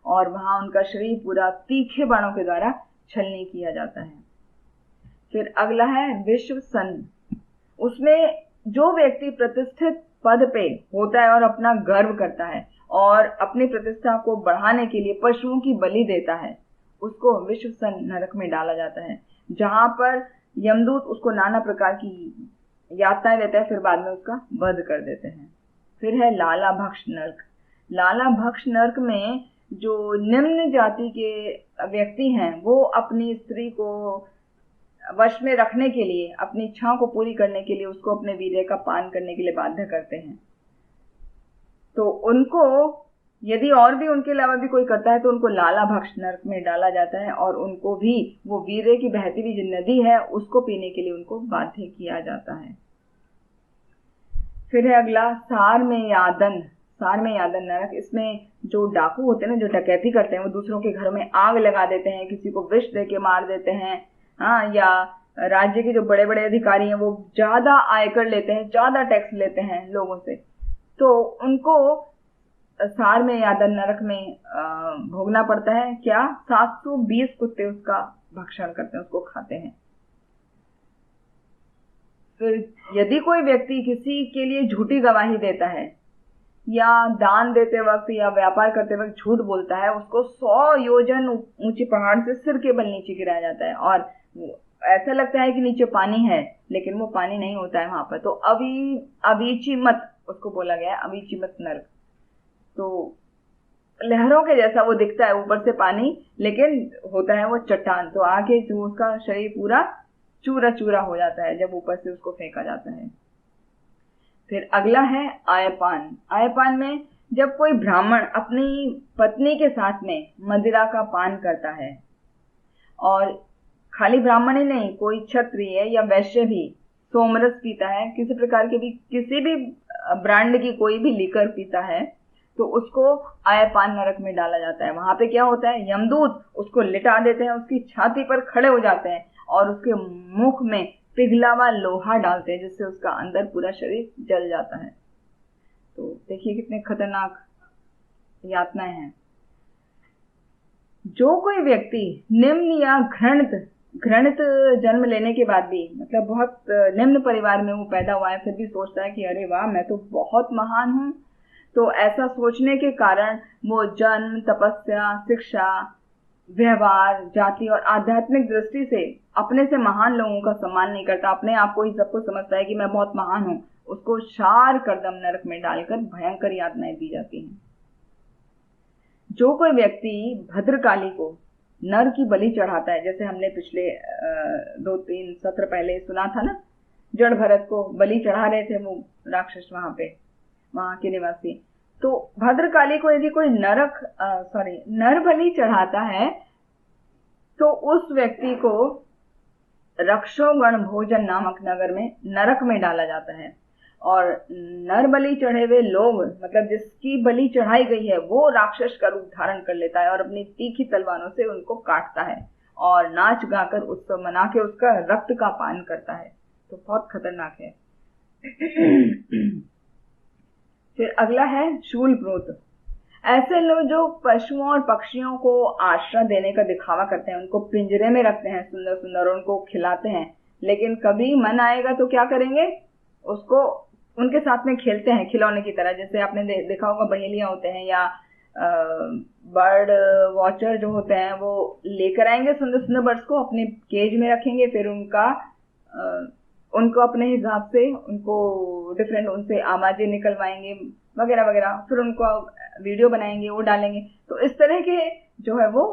Speaker 1: और वहां उनका शरीर पूरा तीखे बाणों के द्वारा छलनी किया जाता है। फिर अगला है विश्व सन। उसमें जो व्यक्ति प्रतिष्ठित पद पे होता है और अपना गर्व करता है और अपनी प्रतिष्ठा को बढ़ाने के लिए पशुओं की बलि देता है, उसको विश्व सन नरक में डाला जाता है, जहां पर यमदूत उसको नाना प्रकार की यातनाएं देते हैं, फिर बाद में उसका वध कर देते हैं। फिर है लाला भक्ष नरक। लाला भक्ष नरक में जो निम्न जाति के व्यक्ति हैं वो अपनी स्त्री को वश में रखने के लिए, अपनी इच्छाओं को पूरी करने के लिए उसको अपने वीर्य का पान करने के लिए बाध्य करते हैं। तो उनको यदि और भी उनके अलावा भी कोई करता है तो उनको लाला भक्ष नरक में डाला जाता है और उनको भी वो वीर्य की बहती हुई जो नदी है उसको पीने के लिए उनको बाध्य किया जाता है। फिर है अगला सार में यादन। सार में यादन नरक। इसमें जो डाकू होते हैं ना, जो डकैती करते हैं, वो दूसरों के घरों में आग लगा देते हैं, किसी को विष दे के मार देते हैं, हाँ, या राज्य के जो बड़े बड़े अधिकारी हैं वो ज्यादा आयकर लेते हैं, ज्यादा टैक्स लेते हैं लोगों से, तो उनको सार में यादन नरक में भोगना पड़ता है। क्या 720 कुत्ते उसका भक्षण करते हैं, उसको खाते हैं। फिर यदि कोई व्यक्ति किसी के लिए झूठी गवाही देता है या दान देते वक्त या व्यापार करते वक्त झूठ बोलता है, उसको 100 योजन ऊंचे पहाड़ से सिर के बल नीचे गिराया जाता है और ऐसा लगता है कि नीचे पानी है, लेकिन वो पानी नहीं होता है वहां पर। तो अवीचिमत उसको बोला गया है, अवीचिमत नरक। तो लहरों के जैसा वो दिखता है, ऊपर से पानी, लेकिन होता है वो चट्टान। तो आगे जो उसका शरीर पूरा चूरा चूरा हो जाता है जब ऊपर से उसको फेंका जाता है। फिर अगला है आयपान। आयपान में जब कोई ब्राह्मण अपनी पत्नी के साथ में मदिरा का पान करता है, और खाली ब्राह्मण ही नहीं, कोई क्षत्रिय या वैश्य भी सोमरस पीता है, किसी प्रकार के भी किसी भी ब्रांड की कोई भी लीकर पीता है, तो उसको आयपान नरक में डाला जाता है। वहां पे क्या होता है, यमदूत उसको लिटा देते हैं, उसकी छाती पर खड़े हो जाते हैं और उसके मुख में पिघला हुआ लोहा डालते हैं, जिससे उसका अंदर पूरा शरीर जल जाता है। तो देखिए कितने खतरनाक यातनाएं हैं। जो कोई व्यक्ति निम्न या घृणित जन्म लेने के बाद भी, मतलब बहुत निम्न परिवार में वो पैदा हुआ है, फिर भी सोचता है कि अरे वाह मैं तो बहुत महान हूं, तो ऐसा सोचने के कारण वो जन्म, तपस्या, शिक्षा, व्यवहार, जाति और आध्यात्मिक दृष्टि से अपने से महान लोगों का सम्मान नहीं करता, अपने आप को ही सब कुछ समझता है कि मैं बहुत महान हूं। उसको शार कर्दम नरक में डालकर भयंकर यातनाएं दी जाती हैं। जो कोई व्यक्ति भद्रकाली को नर की बलि चढ़ाता है, जैसे हमने पिछले 2-3 सत्र पहले सुना था ना, जड़ भरत को बलि चढ़ा रहे थे वो राक्षस वहां के निवासी। तो भद्रकाली को यदि कोई नर बलि चढ़ाता है तो उस व्यक्ति को रक्षोगण भोजन नामक नगर में नरक में डाला जाता है। और नर बलि चढ़े हुए लोग, मतलब जिसकी बलि चढ़ाई गई है, वो राक्षस का रूप धारण कर लेता है और अपनी तीखी तलवारों से उनको काटता है और नाच गाकर उत्सव मना के उसका रक्त का पान करता है। तो बहुत खतरनाक है। फिर अगला है शूल प्रोत। ऐसे लोग जो पशुओं और पक्षियों को आश्रय देने का दिखावा करते हैं, उनको पिंजरे में रखते हैं सुंदर सुंदर और उनको खिलाते हैं, लेकिन कभी मन आएगा तो क्या करेंगे, उसको उनके साथ में खेलते हैं खिलौने की तरह। जैसे आपने देखा होगा बहेलियां होते हैं, या बर्ड वॉचर जो होते हैं वो लेकर आएंगे सुंदर सुंदर बर्ड्स को, अपने केज में रखेंगे, फिर उनको अपने हिसाब से उनको डिफरेंट उनसे आवाजें निकलवाएंगे वगैरह वगैरह, फिर उनको वीडियो बनाएंगे, वो डालेंगे। तो इस तरह के जो है वो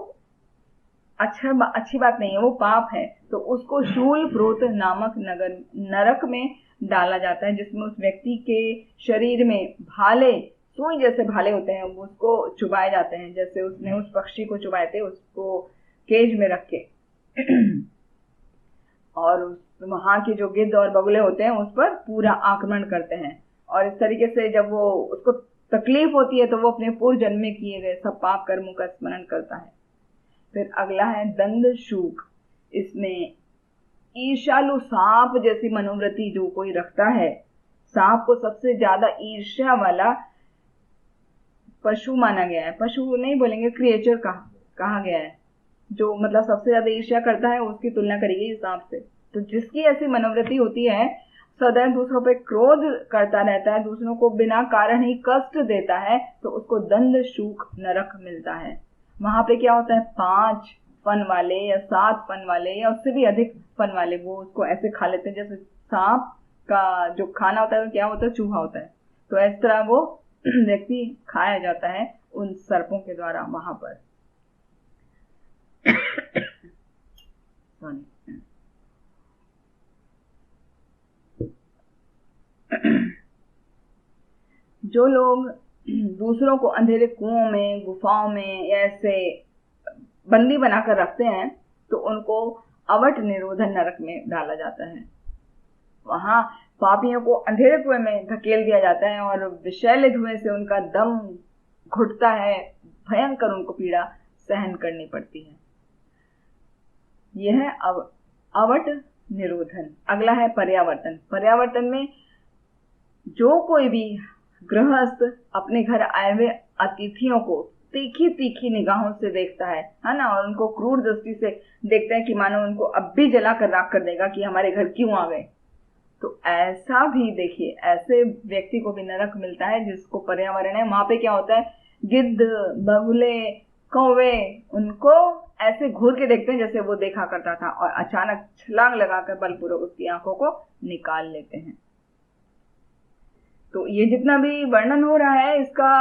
Speaker 1: अच्छी बात नहीं है, वो पाप है। तो उसको शूल प्रोत नामक नरक में डाला जाता है, जिसमें उस व्यक्ति के शरीर में भाले, सुई जैसे भाले होते हैं, उसको चुबाए जाते हैं, जैसे उसने उस पक्षी को चुबाए थे, उसको केज में रख के। और वहां के जो गिद्ध और बगुले होते हैं उस पर पूरा आक्रमण करते हैं। और इस तरीके से जब वो उसको तकलीफ होती है तो वो अपने पूर्व जन्म में किए गए सब पाप कर्मों का स्मरण करता है। फिर अगला है दंड शूक। इसमें ईर्ष्यालु सांप जैसी मनोवृत्ति जो कोई रखता है, सांप को सबसे ज्यादा ईर्ष्या वाला पशु माना गया है, पशु नहीं बोलेंगे, क्रिएचर कहा गया है। जो मतलब सबसे ज्यादा ईर्ष्या करता है उसकी तुलना करेगी सांप से। तो जिसकी ऐसी मनोवृत्ति होती है, सदैव दूसरों पर क्रोध करता रहता है, दूसरों को बिना कारण ही कष्ट देता है, तो उसको दंड शूक नरक मिलता है। वहां पे क्या होता है, 5 फन वाले या 7 फन वाले या उससे भी अधिक फन वाले वो उसको ऐसे खा लेते हैं। जैसे सांप का जो खाना होता है वो क्या होता है, चूहा होता है। तो इस तरह वो व्यक्ति खाया जाता है उन सर्पों के द्वारा वहां पर। जो लोग दूसरों को अंधेरे कुओं में, गुफाओं में ऐसे बंदी बनाकर रखते हैं, तो उनको अवट निरोधन नरक में डाला जाता है। वहां पापियों को अंधेरे कुएं में धकेल दिया जाता है और विषैले धुएं से उनका दम घुटता है, भयंकर उनको पीड़ा सहन करनी पड़ती है। यह है अवट निरोधन। अगला है पर्यावर्तन। पर्यावर्तन में जो कोई भी गृहस्थ अपने घर आए हुए अतिथियों को तीखी तीखी निगाहों से देखता है ना, और उनको क्रूर दृष्टि से देखता है कि मानो उनको अब भी जला कर राख कर देगा कि हमारे घर क्यों आ गए। तो ऐसा भी देखिए, ऐसे व्यक्ति को भी नरक मिलता है जिसको पर्यावरण है। वहां पे क्या होता है, गिद्ध, बगुले, कौवे उनको ऐसे घूर के देखते हैं जैसे वो देखा करता था, और अचानक छलांग लगाकर बलपूर्वक उसकी आंखों को निकाल लेते हैं। तो ये जितना भी वर्णन हो रहा है, इसका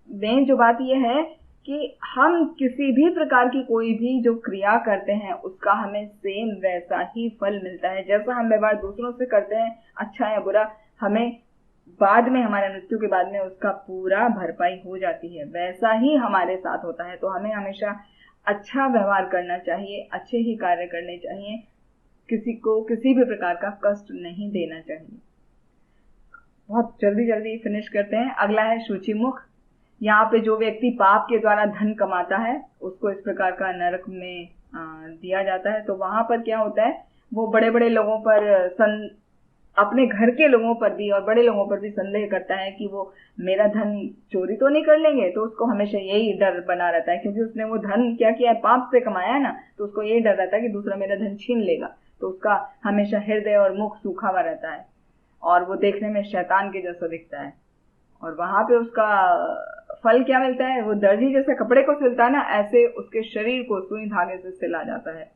Speaker 1: मेन जो बात यह है कि हम किसी भी प्रकार की कोई भी जो क्रिया करते हैं उसका हमें सेम वैसा ही फल मिलता है। जैसा हम व्यवहार दूसरों से करते हैं, अच्छा या बुरा, हमें बाद में, हमारे मृत्यु के बाद में उसका पूरा भरपाई हो जाती है। वैसा ही हमारे साथ होता है। तो हमें हमेशा अच्छा व्यवहार करना चाहिए, अच्छे ही कार्य करने चाहिए, किसी को किसी भी प्रकार का कष्ट नहीं देना चाहिए। बहुत जल्दी जल्दी फिनिश करते हैं। अगला है शुचिमुख। यहाँ पे जो व्यक्ति पाप के द्वारा धन कमाता है उसको इस प्रकार का नरक में दिया जाता है। तो वहां पर क्या होता है, वो बड़े बड़े लोगों पर, अपने घर के लोगों पर भी और बड़े लोगों पर भी संदेह करता है कि वो मेरा धन चोरी तो नहीं कर लेंगे। तो उसको हमेशा यही डर बना रहता है, क्योंकि उसने वो धन क्या किया है, पाप से कमाया है ना, तो उसको यही डर रहता है कि दूसरा मेरा धन छीन लेगा। तो उसका हमेशा हृदय और मुख सूखा हुआ रहता है और वो देखने में शैतान के जैसा दिखता है। और वहां पे उसका फल क्या मिलता है, वो दर्जी जैसे कपड़े को सिलता है ना, ऐसे उसके शरीर को सुई धागे से सिला जाता है।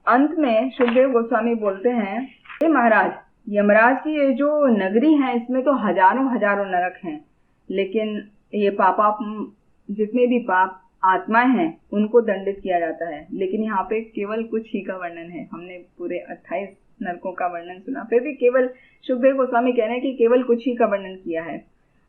Speaker 1: अंत में सुखदेव गोस्वामी बोलते हैं, हे महाराज, यमराज की ये जो नगरी है इसमें तो हजारों हजारों नरक हैं, लेकिन ये पाप जितने भी पाप आत्माएं हैं उनको दंडित किया जाता है। लेकिन यहाँ पे केवल कुछ ही का वर्णन है। हमने पूरे 28 नरकों का वर्णन सुना, फिर भी केवल सुखदेव गोस्वामी कह रहे हैं कि केवल कुछ ही का वर्णन किया है।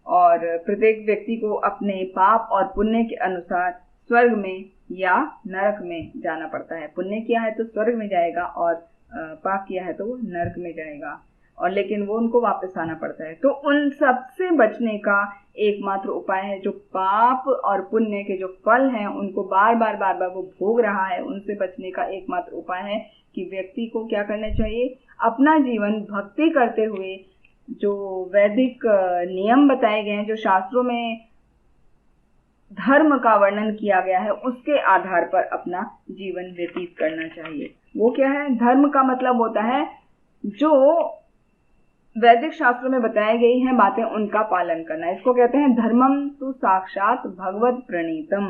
Speaker 1: और प्रत्येक व्यक्ति को अपने पाप और पुण्य के अनुसार स्वर्ग में या नरक में जाना पड़ता है। पुण्य किया है तो स्वर्ग में जाएगा और पाप किया है तो वो नरक में जाएगा, और लेकिन वो उनको वापस आना पड़ता है। तो उन सब से बचने का एकमात्र उपाय है, जो पाप और पुण्य के जो फल हैं उनको बार बार वो भोग रहा है, उनसे बचने का एकमात्र उपाय है कि व्यक्ति को क्या करना चाहिए, अपना जीवन भक्ति करते हुए जो वैदिक नियम बताए गए हैं, जो शास्त्रों में धर्म का वर्णन किया गया है, उसके आधार पर अपना जीवन व्यतीत करना चाहिए। वो क्या है, धर्म का मतलब होता है जो वैदिक शास्त्रों में बताई गई हैं बातें, उनका पालन करना। इसको कहते हैं धर्मम तु साक्षात भगवत प्रणीतम,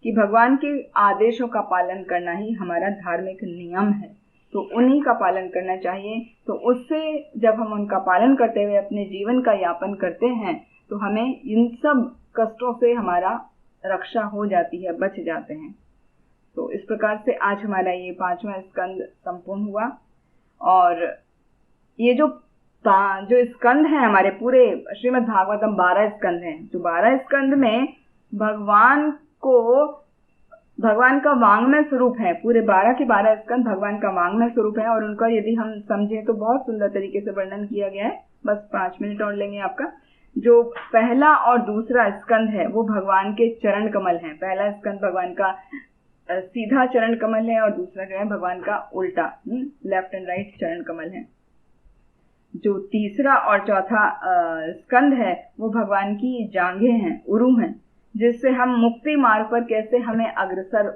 Speaker 1: कि भगवान के आदेशों का पालन करना ही हमारा धार्मिक नियम है, तो उन्हीं का पालन करना चाहिए। तो उससे जब हम उनका पालन करते हुए अपने जीवन का यापन करते हैं तो हमें इन सब कष्टों से हमारा रक्षा हो जाती है, बच जाते हैं। तो इस प्रकार से आज हमारा ये 5वां स्कंद संपूर्ण हुआ। और ये जो स्कंद है हमारे पूरे श्रीमद् भागवतम 12 स्कंद हैं, जो 12 स्कंद में भगवान का वांग्मय स्वरूप है। पूरे 12 के 12 स्कंद भगवान का वांग्मय स्वरूप है, और उनका यदि हम समझें तो बहुत सुंदर तरीके से वर्णन किया गया है। बस 5 मिनट और लेंगे आपका। जो पहला और दूसरा स्कंद है वो भगवान के चरण कमल है। पहला स्कंद भगवान का सीधा चरण कमल है, और दूसरा जो है भगवान का उल्टा, लेफ्ट एंड राइट चरण कमल है। जो तीसरा और चौथा स्कंद है वो भगवान की जांघें हैं, उरु हैं, जिससे हम मुक्ति मार्ग पर कैसे हमें अग्रसर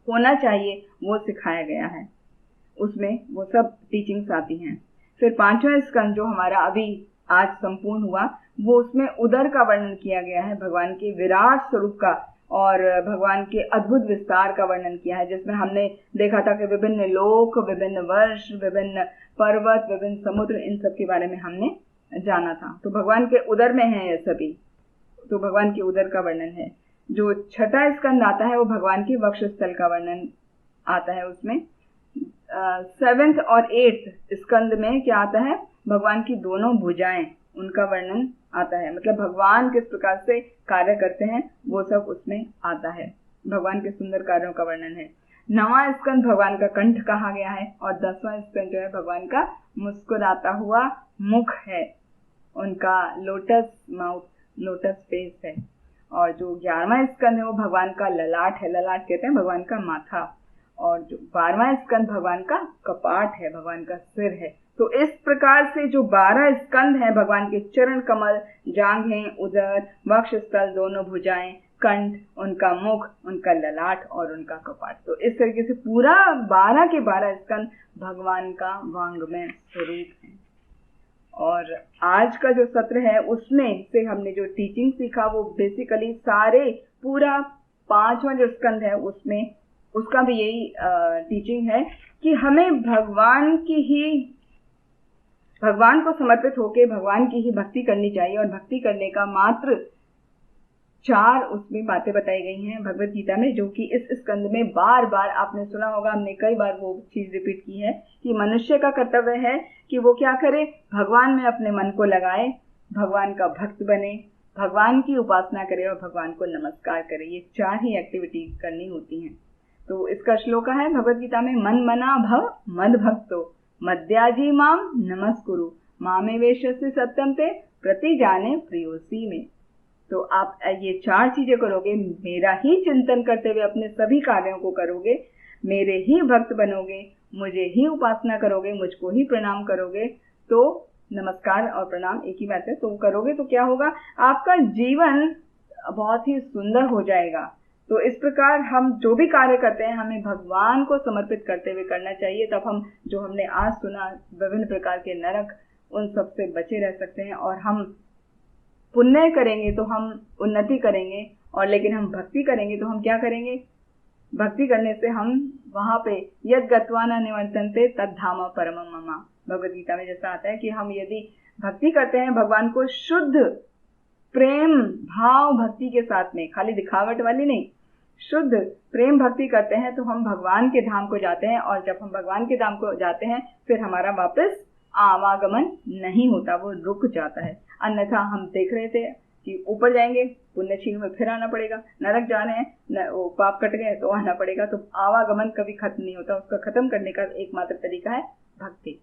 Speaker 1: होना चाहिए वो सिखाया गया है। उसमें वो सब टीचिंग्स आती हैं। फिर 5वां स्कंद जो हमारा अभी आज संपूर्ण हुआ, वो उसमें उदर का वर्णन किया गया है, भगवान के विराट स्वरूप का और भगवान के अद्भुत विस्तार का वर्णन किया है, जिसमें हमने देखा था कि विभिन्न लोक, विभिन्न वर्ष, विभिन्न पर्वत, विभिन्न समुद्र, इन सब के बारे में हमने जाना था। तो भगवान के उदर में है ये सभी, तो भगवान के उदर का वर्णन है। जो 6वां स्कंद आता है वो भगवान के वक्षस्थल का वर्णन आता है। उसमें 7th और 8th स्कंद में क्या आता है, भगवान की दोनों भुजाएं, उनका वर्णन आता है। मतलब भगवान किस प्रकार से कार्य करते हैं वो सब उसमें आता है। भगवान के सुंदर कार्यों का वर्णन है। 9वां स्कंद भगवान का कंठ कहा गया है, और 10वां स्कंद जो है भगवान का मुस्कुराता हुआ मुख है, उनका लोटस माउथ, लोटस फेस है। और जो 11वां स्कंद है वो भगवान का ललाट है, ललाट कहते हैं भगवान का माथा। और जो 12वां स्कंद भगवान का कपाट है, भगवान का सिर है। तो इस प्रकार से जो 12 स्कंद है, भगवान के चरण कमल, जांघें, उदर, वक्षस्थल, दोनों भुजाएं, कंठ, उनका मुख, उनका ललाट और उनका कपाट। तो इस तरीके से पूरा 12 के 12 स्कंद भगवान का वांग्मय स्वरूप है। और आज का जो सत्र है उसमें से हमने जो टीचिंग सीखा वो बेसिकली सारे पूरा 5वां जो स्कंद है उसमें उसका भी यही टीचिंग है कि हमें भगवान को समर्पित होकर भगवान की ही भक्ति करनी चाहिए। और भक्ति करने का मात्र 4 उसमें बातें बताई गई हैं भगवत गीता में, जो कि इस स्कंद में बार बार आपने सुना होगा, हमने कई बार वो चीज रिपीट की है कि मनुष्य का कर्तव्य है कि वो क्या करे, भगवान में अपने मन को लगाए, भगवान का भक्त बने, भगवान की उपासना करे और भगवान को नमस्कार करे। ये 4 ही एक्टिविटी करनी होती हैं। तो इसका श्लोक है भगवत गीता में, मन मना भव मद भक्तो मद्याजी माम नमस्कुरु मामे वेशस्य सत्यम ते प्रति जाने प्रियोसी में। तो आप ये 4 चीजें करोगे, मेरा ही चिंतन करते हुए अपने सभी कार्यों को करोगे, मेरे ही भक्त बनोगे, मुझे ही उपासना करोगे, मुझको ही प्रणाम करोगे, तो नमस्कार और प्रणाम एक ही बात है, तो करोगे तो क्या होगा, आपका जीवन बहुत ही सुंदर हो जाएगा। तो इस प्रकार हम जो भी कार्य करते हैं हमें भगवान को समर्पित करते हुए करना चाहिए। तब हम जो हमने आज सुना विभिन्न प्रकार के नरक, उन सब से बचे रह सकते हैं। और हम पुण्य करेंगे तो हम उन्नति करेंगे, और लेकिन हम भक्ति करेंगे तो हम क्या करेंगे, भक्ति करने से हम वहां पे यद गत्वा न निवर्तन्ते तद धाम परमम मम, भगवद गीता में जैसा आता है कि हम यदि भक्ति करते हैं भगवान को शुद्ध प्रेम भाव भक्ति के साथ में, खाली दिखावट वाली नहीं, शुद्ध प्रेम भक्ति करते हैं तो हम भगवान के धाम को जाते हैं। और जब हम भगवान के धाम को जाते हैं फिर हमारा वापस आवागमन नहीं होता, वो रुक जाता है। अन्यथा हम देख रहे थे कि ऊपर जाएंगे पुण्य क्षीण में फिर आना पड़ेगा, नरक जा रहे हैं वो पाप कट गए तो आना पड़ेगा, तो आवागमन कभी खत्म नहीं होता। उसका खत्म करने का एकमात्र तरीका है भक्ति।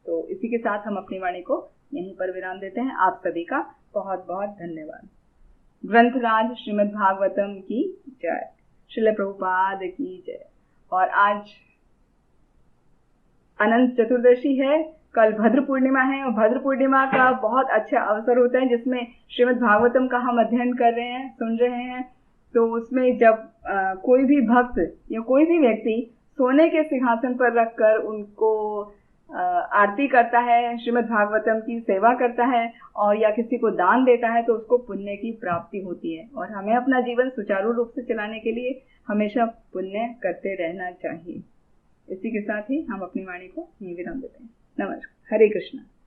Speaker 1: तो इसी के साथ हम अपनी वाणी को यहीं पर विराम देते हैं। आप सभी का बहुत बहुत धन्यवाद। ग्रंथराज श्रीमद् भागवतम की जय, श्रील प्रभुपाद की जय। और आज अनंत चतुर्दशी है, कल भद्र पूर्णिमा है, और भद्र पूर्णिमा का बहुत अच्छा अवसर होता है जिसमें श्रीमद् भागवतम का हम अध्ययन कर रहे हैं, सुन रहे हैं। तो उसमें जब कोई भी भक्त या कोई भी व्यक्ति सोने के सिंहासन पर रखकर उनको आरती करता है, श्रीमद् भागवतम की सेवा करता है और या किसी को दान देता है तो उसको पुण्य की प्राप्ति होती है। और हमें अपना जीवन सुचारू रूप से चलाने के लिए हमेशा पुण्य करते रहना चाहिए। इसी के साथ ही हम अपनी वाणी को यहीं विराम देते हैं। नमस्कार। हरे कृष्णा।